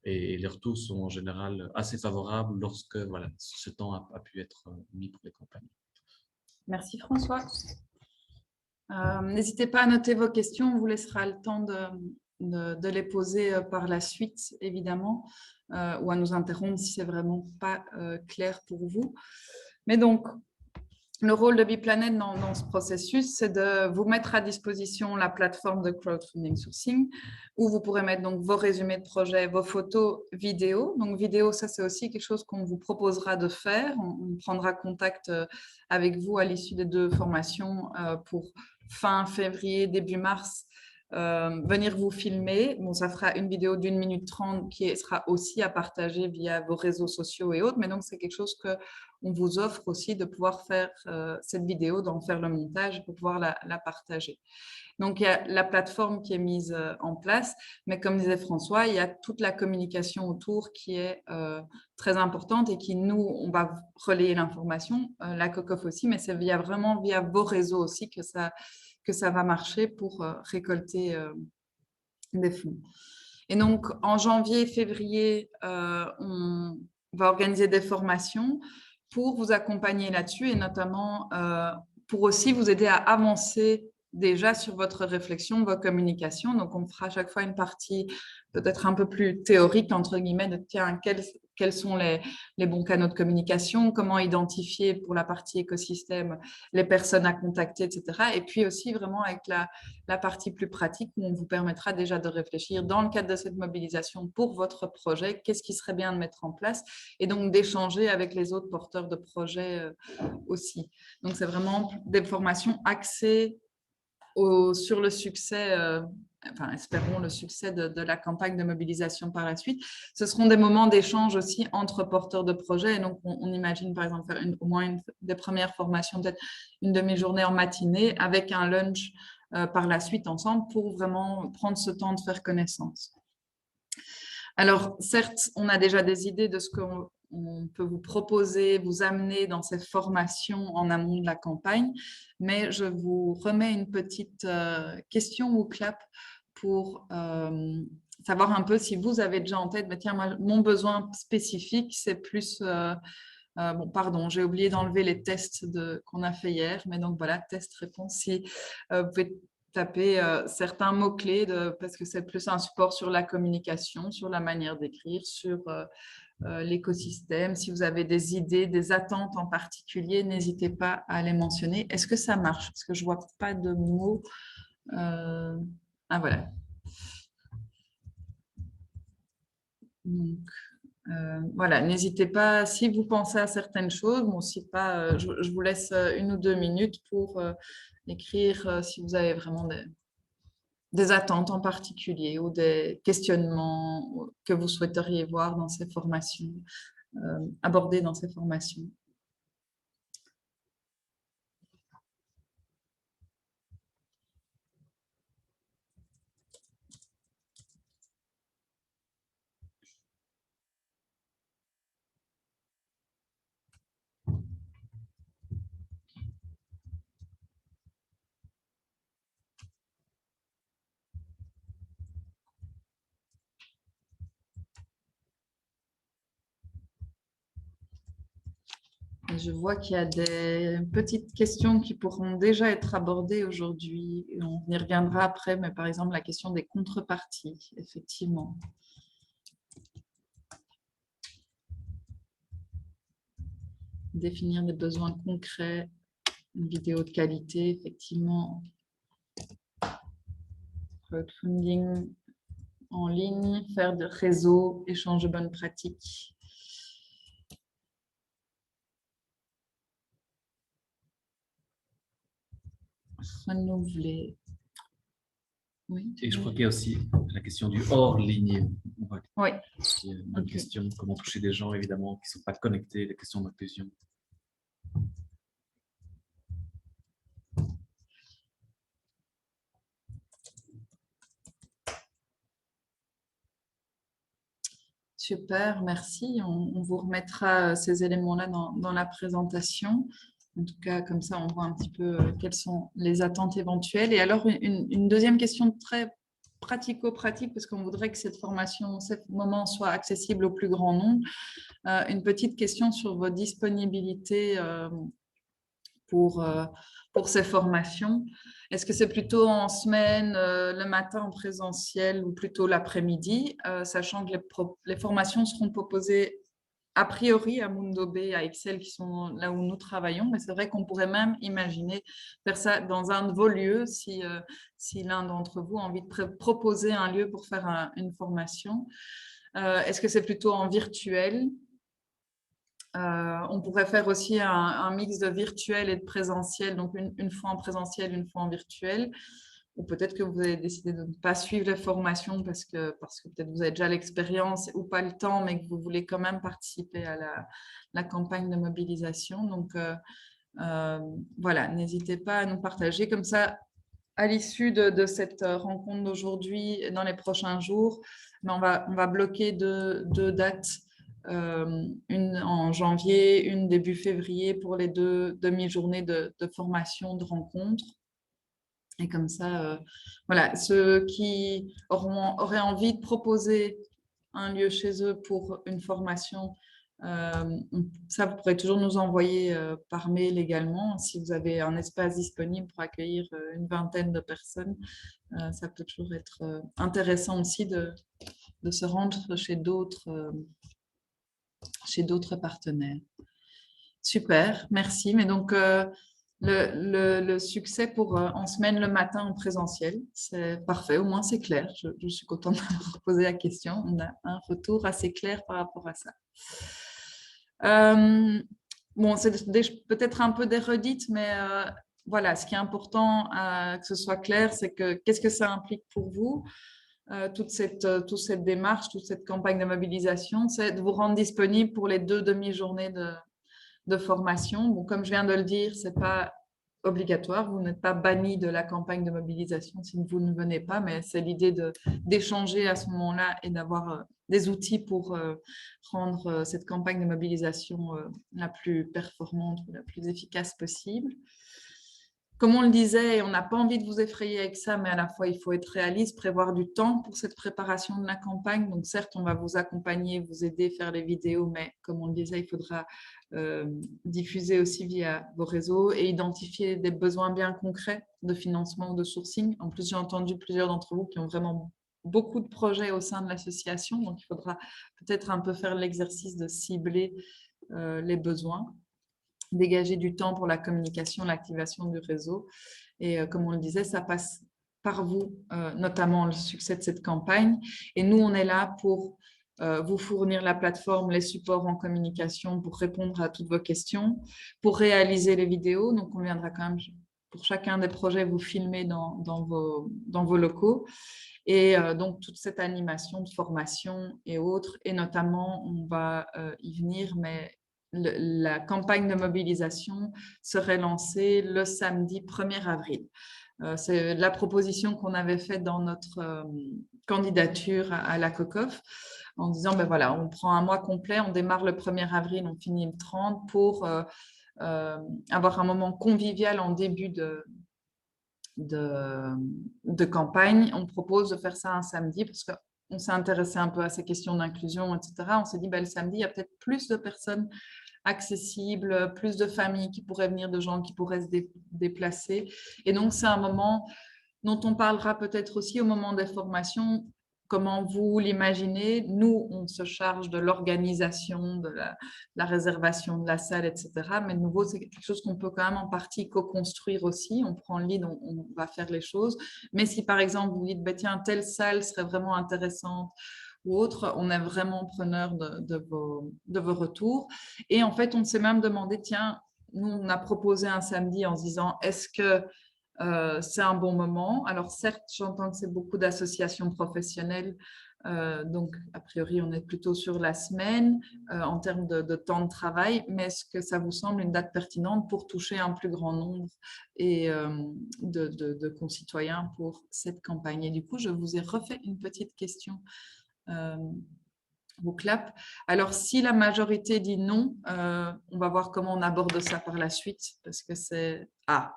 Et les retours sont en général assez favorables lorsque voilà, ce temps a pu être mis pour les campagnes. Merci François. N'hésitez pas à noter vos questions, on vous laissera le temps de les poser par la suite, évidemment, ou à nous interrompre si c'est vraiment pas clair pour vous. Mais donc, le rôle de Biplanet dans ce processus, c'est de vous mettre à disposition la plateforme de crowdfunding sourcing où vous pourrez mettre donc vos résumés de projet, vos photos, vidéos. Donc, vidéo, ça, c'est aussi quelque chose qu'on vous proposera de faire. On prendra contact avec vous à l'issue des 2 formations pour fin février, début mars, venir vous filmer. Bon, ça fera une vidéo d'1 minute 30 qui sera aussi à partager via vos réseaux sociaux et autres, mais donc c'est quelque chose qu'on vous offre aussi de pouvoir faire cette vidéo, d'en faire le montage pour pouvoir la partager. Donc, il y a la plateforme qui est mise en place, mais comme disait François, il y a toute la communication autour qui est très importante et qui, nous, on va relayer l'information, la COCOF aussi, mais c'est vraiment via vos réseaux aussi que ça va marcher pour récolter des fonds. Et donc, en janvier, février, on va organiser des formations pour vous accompagner là-dessus et notamment pour aussi vous aider à avancer déjà sur votre réflexion, vos communications. Donc, on fera à chaque fois une partie peut-être un peu plus théorique, entre guillemets, de tiens, quels sont les bons canaux de communication, comment identifier pour la partie écosystème les personnes à contacter, etc. Et puis aussi vraiment avec la partie plus pratique où on vous permettra déjà de réfléchir dans le cadre de cette mobilisation pour votre projet, qu'est-ce qui serait bien de mettre en place et donc d'échanger avec les autres porteurs de projets aussi. Donc, c'est vraiment des formations axées sur le succès, enfin, espérons le succès de la campagne de mobilisation par la suite. Ce seront des moments d'échange aussi entre porteurs de projets. Et donc, on imagine par exemple faire au moins une des premières formations, peut-être une demi-journée en matinée avec un lunch par la suite ensemble pour vraiment prendre ce temps de faire connaissance. Alors, certes, on a déjà des idées de ce qu'on peut vous proposer, vous amener dans ces formations en amont de la campagne, mais je vous remets une petite question ou clap pour savoir un peu si vous avez déjà en tête, bah, tiens, moi, mon besoin spécifique, c'est plus... bon, pardon, j'ai oublié d'enlever les tests qu'on a fait hier, mais donc voilà, test-réponse. Si vous pouvez taper certains mots-clés parce que c'est plus un support sur la communication, sur la manière d'écrire, sur l'écosystème. Si vous avez des idées, des attentes en particulier, n'hésitez pas à les mentionner. Est-ce que ça marche? Parce que je ne vois pas de mots. Ah, voilà. Donc, voilà, n'hésitez pas, si vous pensez à certaines choses, bon, si pas, je vous laisse 1 ou 2 minutes pour écrire si vous avez vraiment des attentes en particulier ou des questionnements que vous souhaiteriez voir dans ces formations, abordés dans ces formations. Je vois qu'il y a des petites questions qui pourront déjà être abordées aujourd'hui. On y reviendra après, mais par exemple, la question des contreparties, effectivement. Définir des besoins concrets, une vidéo de qualité, effectivement. Crowdfunding en ligne, faire de réseau, échange de bonnes pratiques. Renouveler. Oui. Et je crois qu'il y a aussi la question du hors ligne. Oui. C'est une bonne question. Comment toucher des gens, évidemment, qui ne sont pas connectés, les questions d'inclusion. Super, merci. On vous remettra ces éléments-là dans la présentation. En tout cas, comme ça, on voit un petit peu quelles sont les attentes éventuelles. Et alors, une deuxième question très pratico-pratique, parce qu'on voudrait que cette formation, ce moment soit accessible au plus grand nombre. Une petite question sur vos disponibilités pour ces formations. Est-ce que c'est plutôt en semaine, le matin en présentiel ou plutôt l'après-midi, sachant que les formations seront proposées a priori à Mundo B, à Excel, qui sont là où nous travaillons, mais c'est vrai qu'on pourrait même imaginer faire ça dans un de vos lieux si l'un d'entre vous a envie de proposer un lieu pour faire une formation. Est-ce que c'est plutôt en virtuel? On pourrait faire aussi un mix de virtuel et de présentiel, donc une fois en présentiel, une fois en virtuel. Ou peut-être que vous avez décidé de ne pas suivre les formations parce que peut-être vous avez déjà l'expérience ou pas le temps, mais que vous voulez quand même participer à la campagne de mobilisation. Donc, voilà, n'hésitez pas à nous partager. Comme ça, à l'issue de cette rencontre d'aujourd'hui, dans les prochains jours, on va bloquer deux dates. Une en janvier, une début février pour les 2 demi-journées de formation, de rencontre. Et comme ça, voilà, ceux qui auraient envie de proposer un lieu chez eux pour une formation, ça, vous pourrez toujours nous envoyer par mail également. Si vous avez un espace disponible pour accueillir une vingtaine de personnes, ça peut toujours être intéressant aussi de se rendre chez d'autres partenaires. Super, merci. Mais donc, le succès pour en semaine le matin en présentiel, c'est parfait, au moins c'est clair. Je suis contente d'avoir posé la question. On a un retour assez clair par rapport à ça. Bon, c'est peut-être un peu des redites, mais voilà, ce qui est important que ce soit clair, c'est que qu'est-ce que ça implique pour vous, toute cette démarche, toute cette campagne de mobilisation, c'est de vous rendre disponible pour les 2 demi-journées de formation. Bon, comme je viens de le dire, ce n'est pas obligatoire, vous n'êtes pas banni de la campagne de mobilisation si vous ne venez pas, mais c'est l'idée d'échanger à ce moment-là et d'avoir des outils pour rendre cette campagne de mobilisation la plus performante, la plus efficace possible. Comme on le disait, on n'a pas envie de vous effrayer avec ça, mais à la fois, il faut être réaliste, prévoir du temps pour cette préparation de la campagne. Donc, certes, on va vous accompagner, vous aider, faire les vidéos, mais comme on le disait, il faudra diffuser aussi via vos réseaux et identifier des besoins bien concrets de financement ou de sourcing. En plus, j'ai entendu plusieurs d'entre vous qui ont vraiment beaucoup de projets au sein de l'association, donc il faudra peut-être un peu faire l'exercice de cibler les besoins, dégager du temps pour la communication, l'activation du réseau. Et comme on le disait, ça passe par vous, notamment le succès de cette campagne. Et nous, on est là pour vous fournir la plateforme, les supports en communication pour répondre à toutes vos questions, pour réaliser les vidéos. Donc, on viendra quand même, pour chacun des projets, vous filmer dans vos locaux. Et donc, toute cette animation de formation et autres, et notamment, on va y venir, mais la campagne de mobilisation serait lancée le samedi 1er avril. C'est la proposition qu'on avait faite dans notre candidature à la COCOF, en disant, ben voilà, on prend un mois complet, on démarre le 1er avril, on finit le 30 pour avoir un moment convivial en début de campagne. On propose de faire ça un samedi parce qu'on s'est intéressé un peu à ces questions d'inclusion, etc. On s'est dit, ben, le samedi, il y a peut-être plus de personnes accessibles, plus de familles qui pourraient venir, de gens qui pourraient se déplacer. Et donc, c'est un moment dont on parlera peut-être aussi au moment des formations. Comment vous l'imaginez? Nous, on se charge de l'organisation, de la réservation de la salle, etc. Mais de nouveau, c'est quelque chose qu'on peut quand même en partie co-construire aussi. On prend le lead, on va faire les choses. Mais si, par exemple, vous dites, bah, tiens, telle salle serait vraiment intéressante ou autre, on est vraiment preneur de vos retours. Et en fait, on s'est même demandé, tiens, nous, on a proposé un samedi en se disant, est-ce que c'est un bon moment? Alors certes, j'entends que c'est beaucoup d'associations professionnelles, donc a priori on est plutôt sur la semaine en termes de temps de travail, mais est-ce que ça vous semble une date pertinente pour toucher un plus grand nombre et, de concitoyens pour cette campagne? Et du coup, je vous ai refait une petite question au clap. Alors, si la majorité dit non, on va voir comment on aborde ça par la suite, parce que c'est... Ah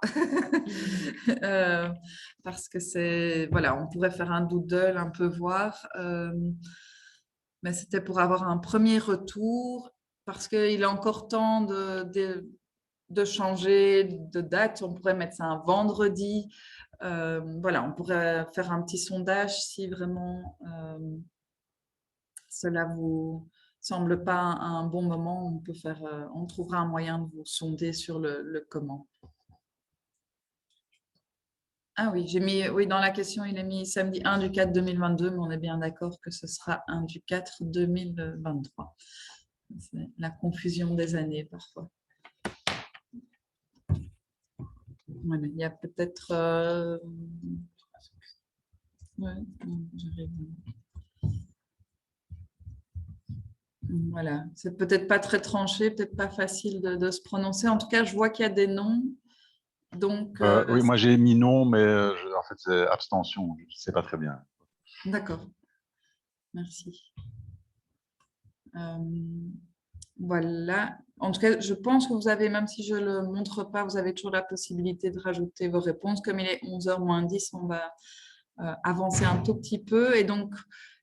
parce que c'est... Voilà, on pourrait faire un doodle, un peu voir, mais c'était pour avoir un premier retour, parce qu'il est encore temps de changer de date. On pourrait mettre ça un vendredi. Voilà, on pourrait faire un petit sondage si vraiment... cela vous semble pas un bon moment, on peut faire, on trouvera un moyen de vous sonder sur le comment. Ah oui, j'ai mis, oui, dans la question, il est mis samedi 1 du 4 2022, mais on est bien d'accord que ce sera 1 du 4 2023. C'est la confusion des années parfois. Voilà, il y a peut-être... Ouais, j'arrive. Voilà, c'est peut-être pas très tranché, peut-être pas facile de se prononcer. En tout cas, je vois qu'il y a des noms. Donc, oui, moi j'ai mis non, mais en fait c'est abstention, je ne sais pas très bien. D'accord, merci. Voilà, en tout cas, je pense que vous avez, même si je ne le montre pas, vous avez toujours la possibilité de rajouter vos réponses. Comme il est 11h moins 10, on va avancer un tout petit peu. Et donc,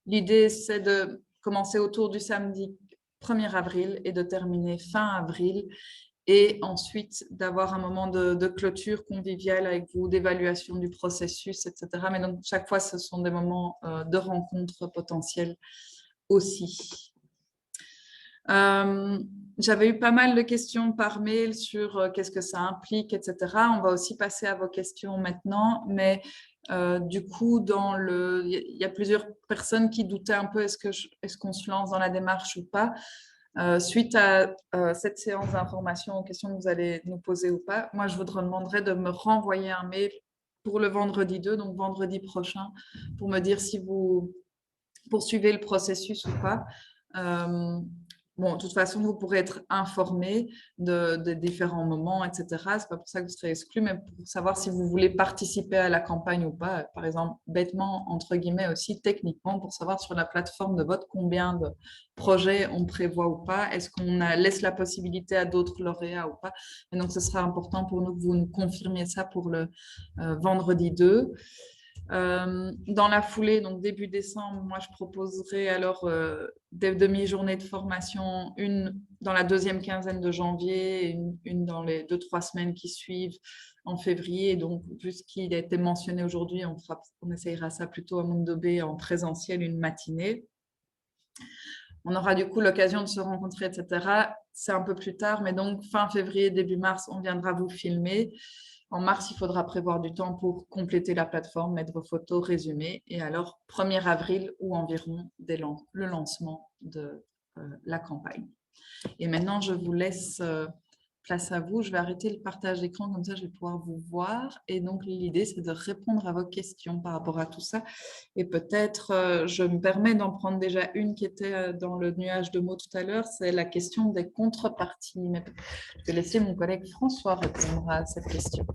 l'idée, c'est de commencer autour du samedi 1er avril et de terminer fin avril. Et ensuite, d'avoir un moment de clôture conviviale avec vous, d'évaluation du processus, etc. Mais donc, chaque fois, ce sont des moments de rencontres potentielles aussi. J'avais eu pas mal de questions par mail sur qu'est-ce que ça implique, etc. On va aussi passer à vos questions maintenant, mais du coup, il y a plusieurs personnes qui doutaient un peu est-ce qu'on se lance dans la démarche ou pas. Suite à cette séance d'information aux questions que vous allez nous poser ou pas, moi, je vous demanderai de me renvoyer un mail pour le vendredi 2, donc vendredi prochain, pour me dire si vous poursuivez le processus ou pas. bon, de toute façon, vous pourrez être informé des différents moments, etc. Ce n'est pas pour ça que vous serez exclu, mais pour savoir si vous voulez participer à la campagne ou pas. Par exemple, bêtement, entre guillemets aussi, techniquement, pour savoir sur la plateforme de vote combien de projets on prévoit ou pas. Est-ce qu'on laisse la possibilité à d'autres lauréats ou pas? Et donc, ce sera important pour nous que vous nous confirmiez ça pour le vendredi 2. Dans la foulée, donc début décembre, moi je proposerai alors des demi-journées de formation, une dans la deuxième quinzaine de janvier, une dans les 2-3 semaines qui suivent en février. Donc, vu ce qui a été mentionné aujourd'hui, on essayera ça plutôt à Mundo B en présentiel une matinée. On aura du coup l'occasion de se rencontrer, etc. C'est un peu plus tard, mais donc fin février, début mars, on viendra vous filmer. En mars, il faudra prévoir du temps pour compléter la plateforme, mettre vos photos, résumer. Et alors, 1er avril ou environ, le lancement de la campagne. Et maintenant, je vous laisse place à vous. Je vais arrêter le partage d'écran, comme ça, je vais pouvoir vous voir. Et donc, l'idée, c'est de répondre à vos questions par rapport à tout ça. Et peut-être, je me permets d'en prendre déjà une qui était dans le nuage de mots tout à l'heure, c'est la question des contreparties. Mais je vais laisser mon collègue François répondre à cette question.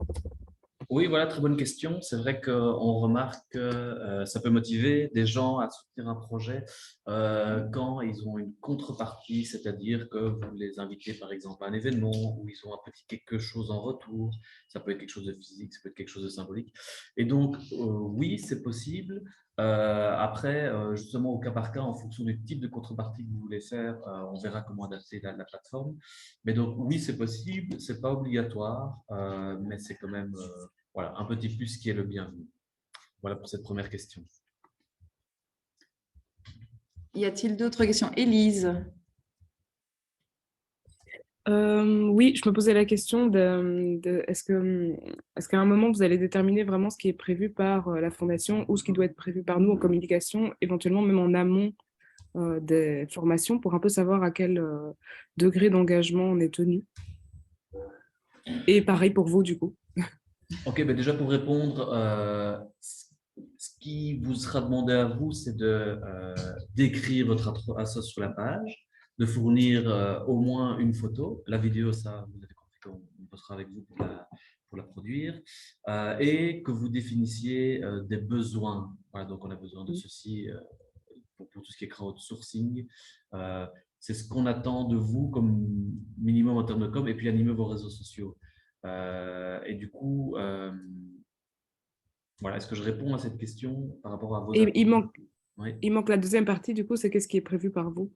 Oui, voilà, très bonne question. C'est vrai qu'on remarque que ça peut motiver des gens à soutenir un projet quand ils ont une contrepartie, c'est-à-dire que vous les invitez par exemple à un événement où ils ont un petit quelque chose en retour. Ça peut être quelque chose de physique, ça peut être quelque chose de symbolique. Et donc, oui, c'est possible. Après, justement, au cas par cas, en fonction du type de contrepartie que vous voulez faire, on verra comment adapter la plateforme. Mais donc, oui, c'est possible, c'est pas obligatoire, mais c'est quand même voilà, un petit plus qui est le bienvenu. Voilà pour cette première question. Y a-t-il d'autres questions? Élise? Oui, je me posais la question est-ce qu'à un moment, vous allez déterminer vraiment ce qui est prévu par la Fondation ou ce qui doit être prévu par nous en communication, éventuellement même en amont des formations, pour un peu savoir à quel degré d'engagement on est tenu? Et pareil pour vous, du coup. Ok, ben déjà pour répondre, ce qui vous sera demandé à vous, c'est de d'écrire votre asso sur la page, de fournir au moins une photo. La vidéo, ça, vous avez compris qu'on postera avec vous pour la produire, et que vous définissiez des besoins. Voilà, donc on a besoin de ceci pour tout ce qui est crowdsourcing. C'est ce qu'on attend de vous comme minimum en termes de com, et puis animer vos réseaux sociaux. Et du coup, voilà, est-ce que je réponds à cette question par rapport à vos Et oui. Il manque la deuxième partie, du coup, c'est qu'est-ce qui est prévu par vous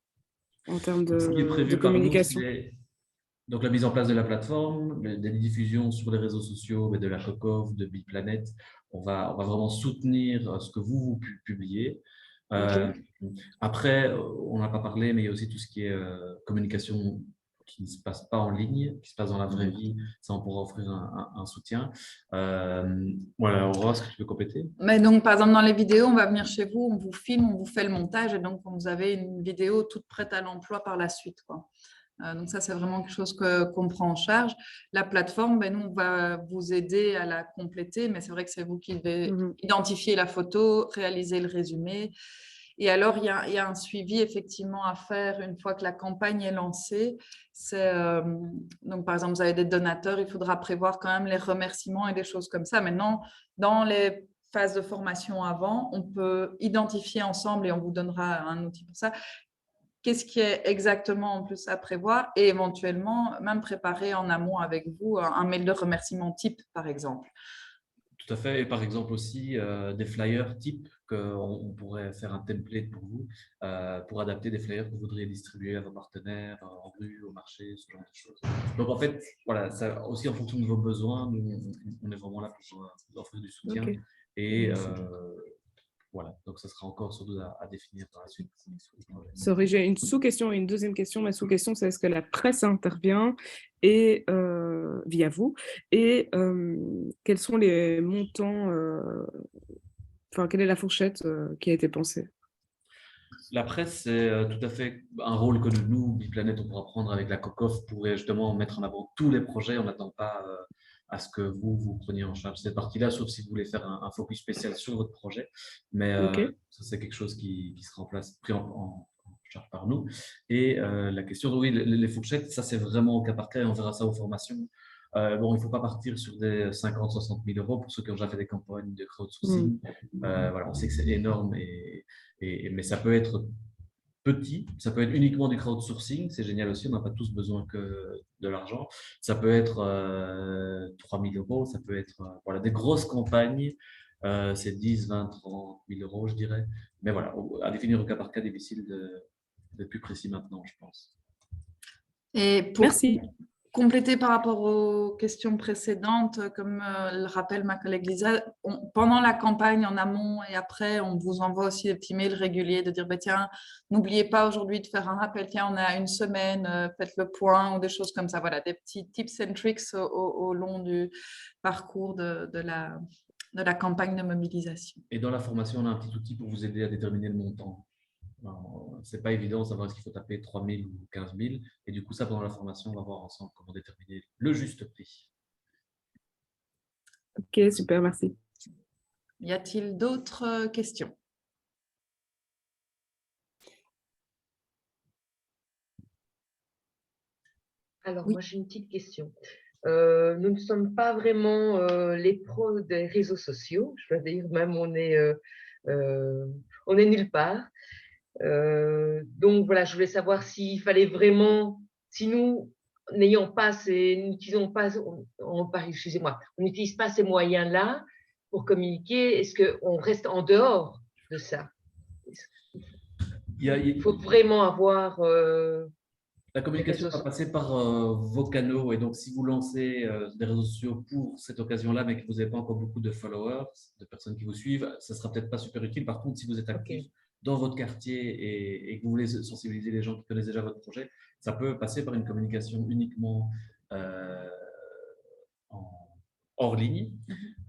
en termes Ce qui est prévu de par nous, communication? c'est donc la mise en place de la plateforme, des diffusions sur les réseaux sociaux, de la COCOF, de BitPlanet. On va vraiment soutenir ce que vous publiez. Après, on n'a pas parlé, mais il y a aussi tout ce qui est communication qui ne se passe pas en ligne, qui se passe dans la vraie vie. Ça, on pourra offrir un soutien. Voilà, Aurore, est-ce que tu peux compléter? Mais donc, par exemple, dans les vidéos, on va venir chez vous, on vous filme, on vous fait le montage, et donc vous avez une vidéo toute prête à l'emploi par la suite, quoi. Donc ça, c'est vraiment quelque chose qu'on prend en charge. La plateforme, ben, nous, on va vous aider à la compléter, mais c'est vrai que c'est vous qui devez identifier la photo, réaliser le résumé. Et alors, il y a un suivi effectivement à faire une fois que la campagne est lancée. Donc, par exemple, vous avez des donateurs, il faudra prévoir quand même les remerciements et des choses comme ça. Maintenant, dans les phases de formation avant, on peut identifier ensemble, et on vous donnera un outil pour ça, qu'est-ce qui est exactement en plus à prévoir, et éventuellement même préparer en amont avec vous un mail de remerciement type, par exemple. Tout à fait. Et par exemple aussi des flyers type qu'on pourrait faire un template pour vous pour adapter des flyers que vous voudriez distribuer à vos partenaires en rue, au marché, ce genre de choses. Donc en fait, voilà, ça, aussi en fonction de vos besoins, nous, on est vraiment là pour vous offrir du soutien. Okay. Et voilà, donc ça sera encore surtout à définir par la suite. Sorry, j'ai une sous-question et une deuxième question. Ma sous-question, c'est est-ce que la presse intervient et, via vous, et quels sont les montants, enfin, quelle est la fourchette qui a été pensée? La presse, c'est tout à fait un rôle que nous, BitPlanet, on pourra prendre avec la COCOF pour justement mettre en avant tous les projets. On n'attend pas à ce que vous preniez en charge cette partie-là, sauf si vous voulez faire un focus spécial sur votre projet. Mais ça, c'est quelque chose qui sera pris en charge par nous. Et la question, oui, les fourchettes, ça c'est vraiment au cas par cas et on verra ça aux formations. Bon, il ne faut pas partir sur des 50-60 000 euros pour ceux qui ont déjà fait des campagnes de crowdsourcing. Voilà, on sait que c'est énorme, mais ça peut être petit, ça peut être uniquement du crowdsourcing, c'est génial aussi, on n'a pas tous besoin que de l'argent. Ça peut être 3 000 euros, ça peut être voilà, des grosses campagnes, c'est 10, 20, 30 000 euros, je dirais. Mais voilà, à définir au cas par cas, difficile d'être plus précis maintenant, je pense. Et pour Merci. compléter par rapport aux questions précédentes, comme le rappelle ma collègue Lisa, pendant la campagne en amont et après, on vous envoie aussi des petits mails réguliers de dire bah, tiens, n'oubliez pas aujourd'hui de faire un rappel, tiens, on a une semaine, faites le point ou des choses comme ça. Voilà, des petits tips and tricks au long du parcours de la campagne de mobilisation. Et dans la formation, on a un petit outil pour vous aider à déterminer le montant. Ce n'est pas évident de savoir est-ce qu'il faut taper 3 000 ou 15 000. Et du coup, ça, pendant la formation, on va voir ensemble comment déterminer le juste prix. Ok, super, merci. Y a-t-il d'autres questions? Alors, moi, j'ai une petite question. Nous ne sommes pas vraiment les pros des réseaux sociaux. Je dois dire, même on est nulle part. Donc, voilà, je voulais savoir s'il fallait vraiment, si nous, n'utilisons pas, on n'utilise pas ces moyens-là pour communiquer, est-ce qu'on reste en dehors de ça? Il faut vraiment avoir... La communication va passer par vos canaux et donc si vous lancez des réseaux sociaux pour cette occasion-là mais que vous n'avez pas encore beaucoup de followers, de personnes qui vous suivent, ça ne sera peut-être pas super utile. Par contre, si vous êtes actif dans votre quartier et que vous voulez sensibiliser les gens qui connaissent déjà votre projet, ça peut passer par une communication uniquement hors ligne.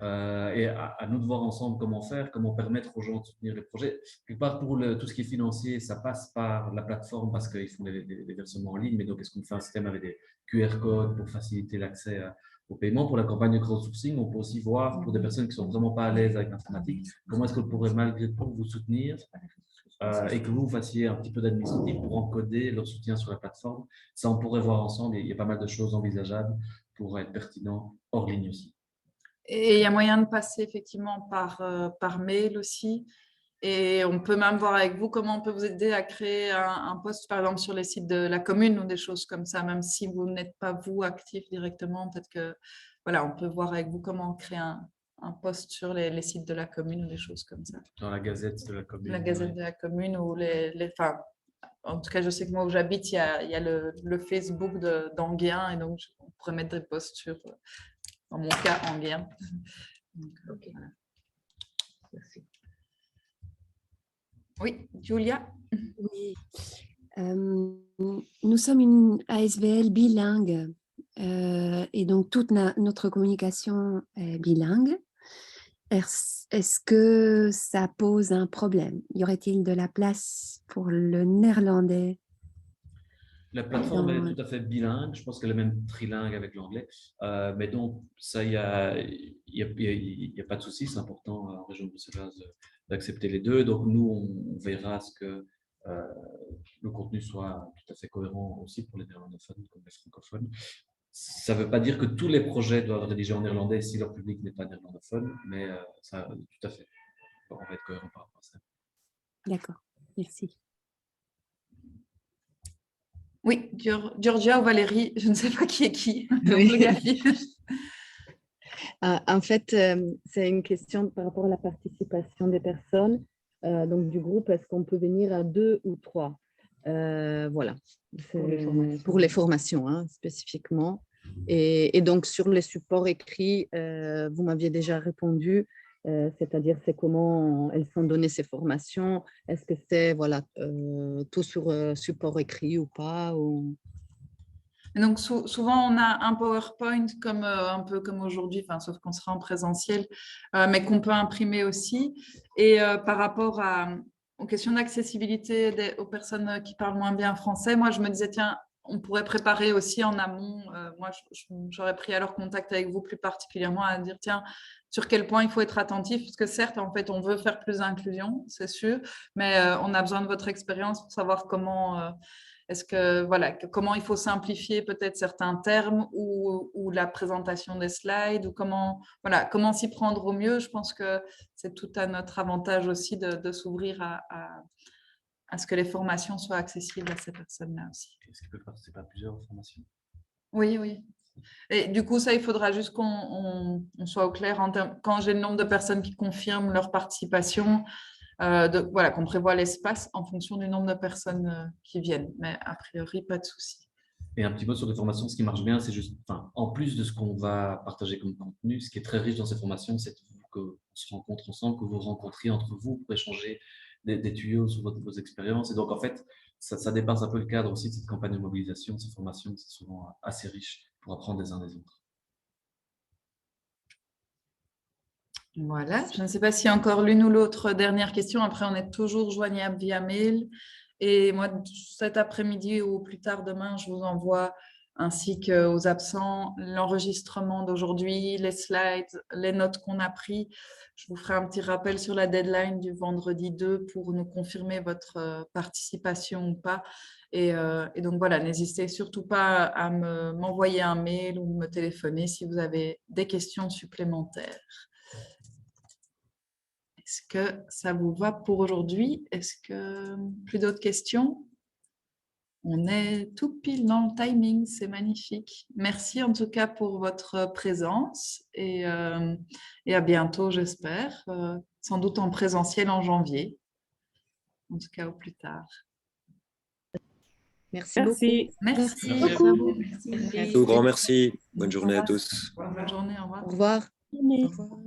Et à nous de voir ensemble comment faire, comment permettre aux gens de soutenir les projets. Quelque part, pour tout ce qui est financier, ça passe par la plateforme parce qu'ils font des versements en ligne, mais donc est-ce qu'on fait un système avec des QR codes pour faciliter l'accès au paiement? Pour la campagne de crowdsourcing, on peut aussi voir pour des personnes qui ne sont vraiment pas à l'aise avec l'informatique, comment est-ce qu'on pourrait malgré tout vous soutenir et que vous fassiez un petit peu d'administratif pour encoder leur soutien sur la plateforme. Ça, on pourrait voir ensemble, il y a pas mal de choses envisageables pour être pertinent hors ligne aussi. Et il y a moyen de passer effectivement par mail aussi. Et on peut même voir avec vous comment on peut vous aider à créer un post, par exemple, sur les sites de la commune ou des choses comme ça, même si vous n'êtes pas, vous, actif directement. Peut-être que, voilà, on peut voir avec vous comment créer un post sur les sites de la commune ou des choses comme ça. Dans la gazette de la commune. La gazette de la commune ou enfin, en tout cas, je sais que moi où j'habite, il y a le Facebook d'Anguien et donc on pourrait mettre des posts sur... Dans mon cas, en lien. Ok. Voilà. Merci. Oui, Julia. Oui. Nous sommes une ASBL bilingue et donc toute notre communication est bilingue. Est-ce que ça pose un problème? Y aurait-il de la place pour le néerlandais? La plateforme est tout à fait bilingue, je pense qu'elle est même trilingue avec l'anglais, mais donc ça, il n'y a pas de souci, c'est important en région bruxelloise d'accepter les deux. Donc nous, on verra à ce que le contenu soit tout à fait cohérent aussi pour les néerlandophones comme les francophones. Ça ne veut pas dire que tous les projets doivent rédiger en néerlandais si leur public n'est pas néerlandophone, mais ça, tout à fait, on va être cohérent par rapport à ça. D'accord, merci. Oui, Georgia ou Valérie, je ne sais pas qui est qui. Oui. En fait, c'est une question par rapport à la participation des personnes, donc du groupe, est-ce qu'on peut venir à 2 ou 3? Voilà, pour les formations hein, spécifiquement. Et donc sur les supports écrits, vous m'aviez déjà répondu, c'est-à-dire c'est comment elles sont données ces formations, est-ce que c'est voilà, tout sur support écrit ou pas ou... Donc souvent on a un PowerPoint comme un peu comme aujourd'hui, sauf qu'on sera en présentiel, mais qu'on peut imprimer aussi. Et par rapport aux questions d'accessibilité aux personnes qui parlent moins bien français, moi je me disais tiens, on pourrait préparer aussi en amont. Moi, j'aurais pris alors contact avec vous plus particulièrement à dire, tiens, sur quel point il faut être attentif, parce que certes, en fait, on veut faire plus d'inclusion, c'est sûr, mais on a besoin de votre expérience pour savoir comment, comment il faut simplifier peut-être certains termes ou la présentation des slides, ou comment s'y prendre au mieux. Je pense que c'est tout à notre avantage aussi de s'ouvrir à ce que les formations soient accessibles à ces personnes-là aussi. Est-ce qu'ils peuvent participer à plusieurs formations? Oui, oui. Et du coup, ça, il faudra juste qu'on soit au clair en termes, quand j'ai le nombre de personnes qui confirment leur participation, qu'on prévoit l'espace en fonction du nombre de personnes qui viennent. Mais a priori, pas de souci. Et un petit mot sur les formations, ce qui marche bien, c'est juste, en plus de ce qu'on va partager comme contenu, ce qui est très riche dans ces formations, c'est qu'on se rencontre ensemble, que vous rencontriez entre vous pour échanger des tuyaux sur vos expériences. Et donc, en fait, ça dépasse un peu le cadre aussi de cette campagne de mobilisation, de ces formations, c'est souvent assez riche pour apprendre les uns des autres. Voilà, je ne sais pas s'il y a encore l'une ou l'autre dernière question. Après, on est toujours joignable via mail. Et moi, cet après-midi ou plus tard demain, je vous envoie, ainsi qu'aux absents, l'enregistrement d'aujourd'hui, les slides, les notes qu'on a prises. Je vous ferai un petit rappel sur la deadline du vendredi 2 pour nous confirmer votre participation ou pas. Et donc voilà, n'hésitez surtout pas à m'envoyer un mail ou me téléphoner si vous avez des questions supplémentaires. Est-ce que ça vous va pour aujourd'hui? Est-ce que plus d'autres questions? On est tout pile dans le timing, c'est magnifique. Merci en tout cas pour votre présence et à bientôt, j'espère. Sans doute en présentiel en janvier. En tout cas, au plus tard. Merci beaucoup. Merci beaucoup. Tout grand merci. Bonne journée à tous. Bonne journée, au revoir. Au revoir. Au revoir.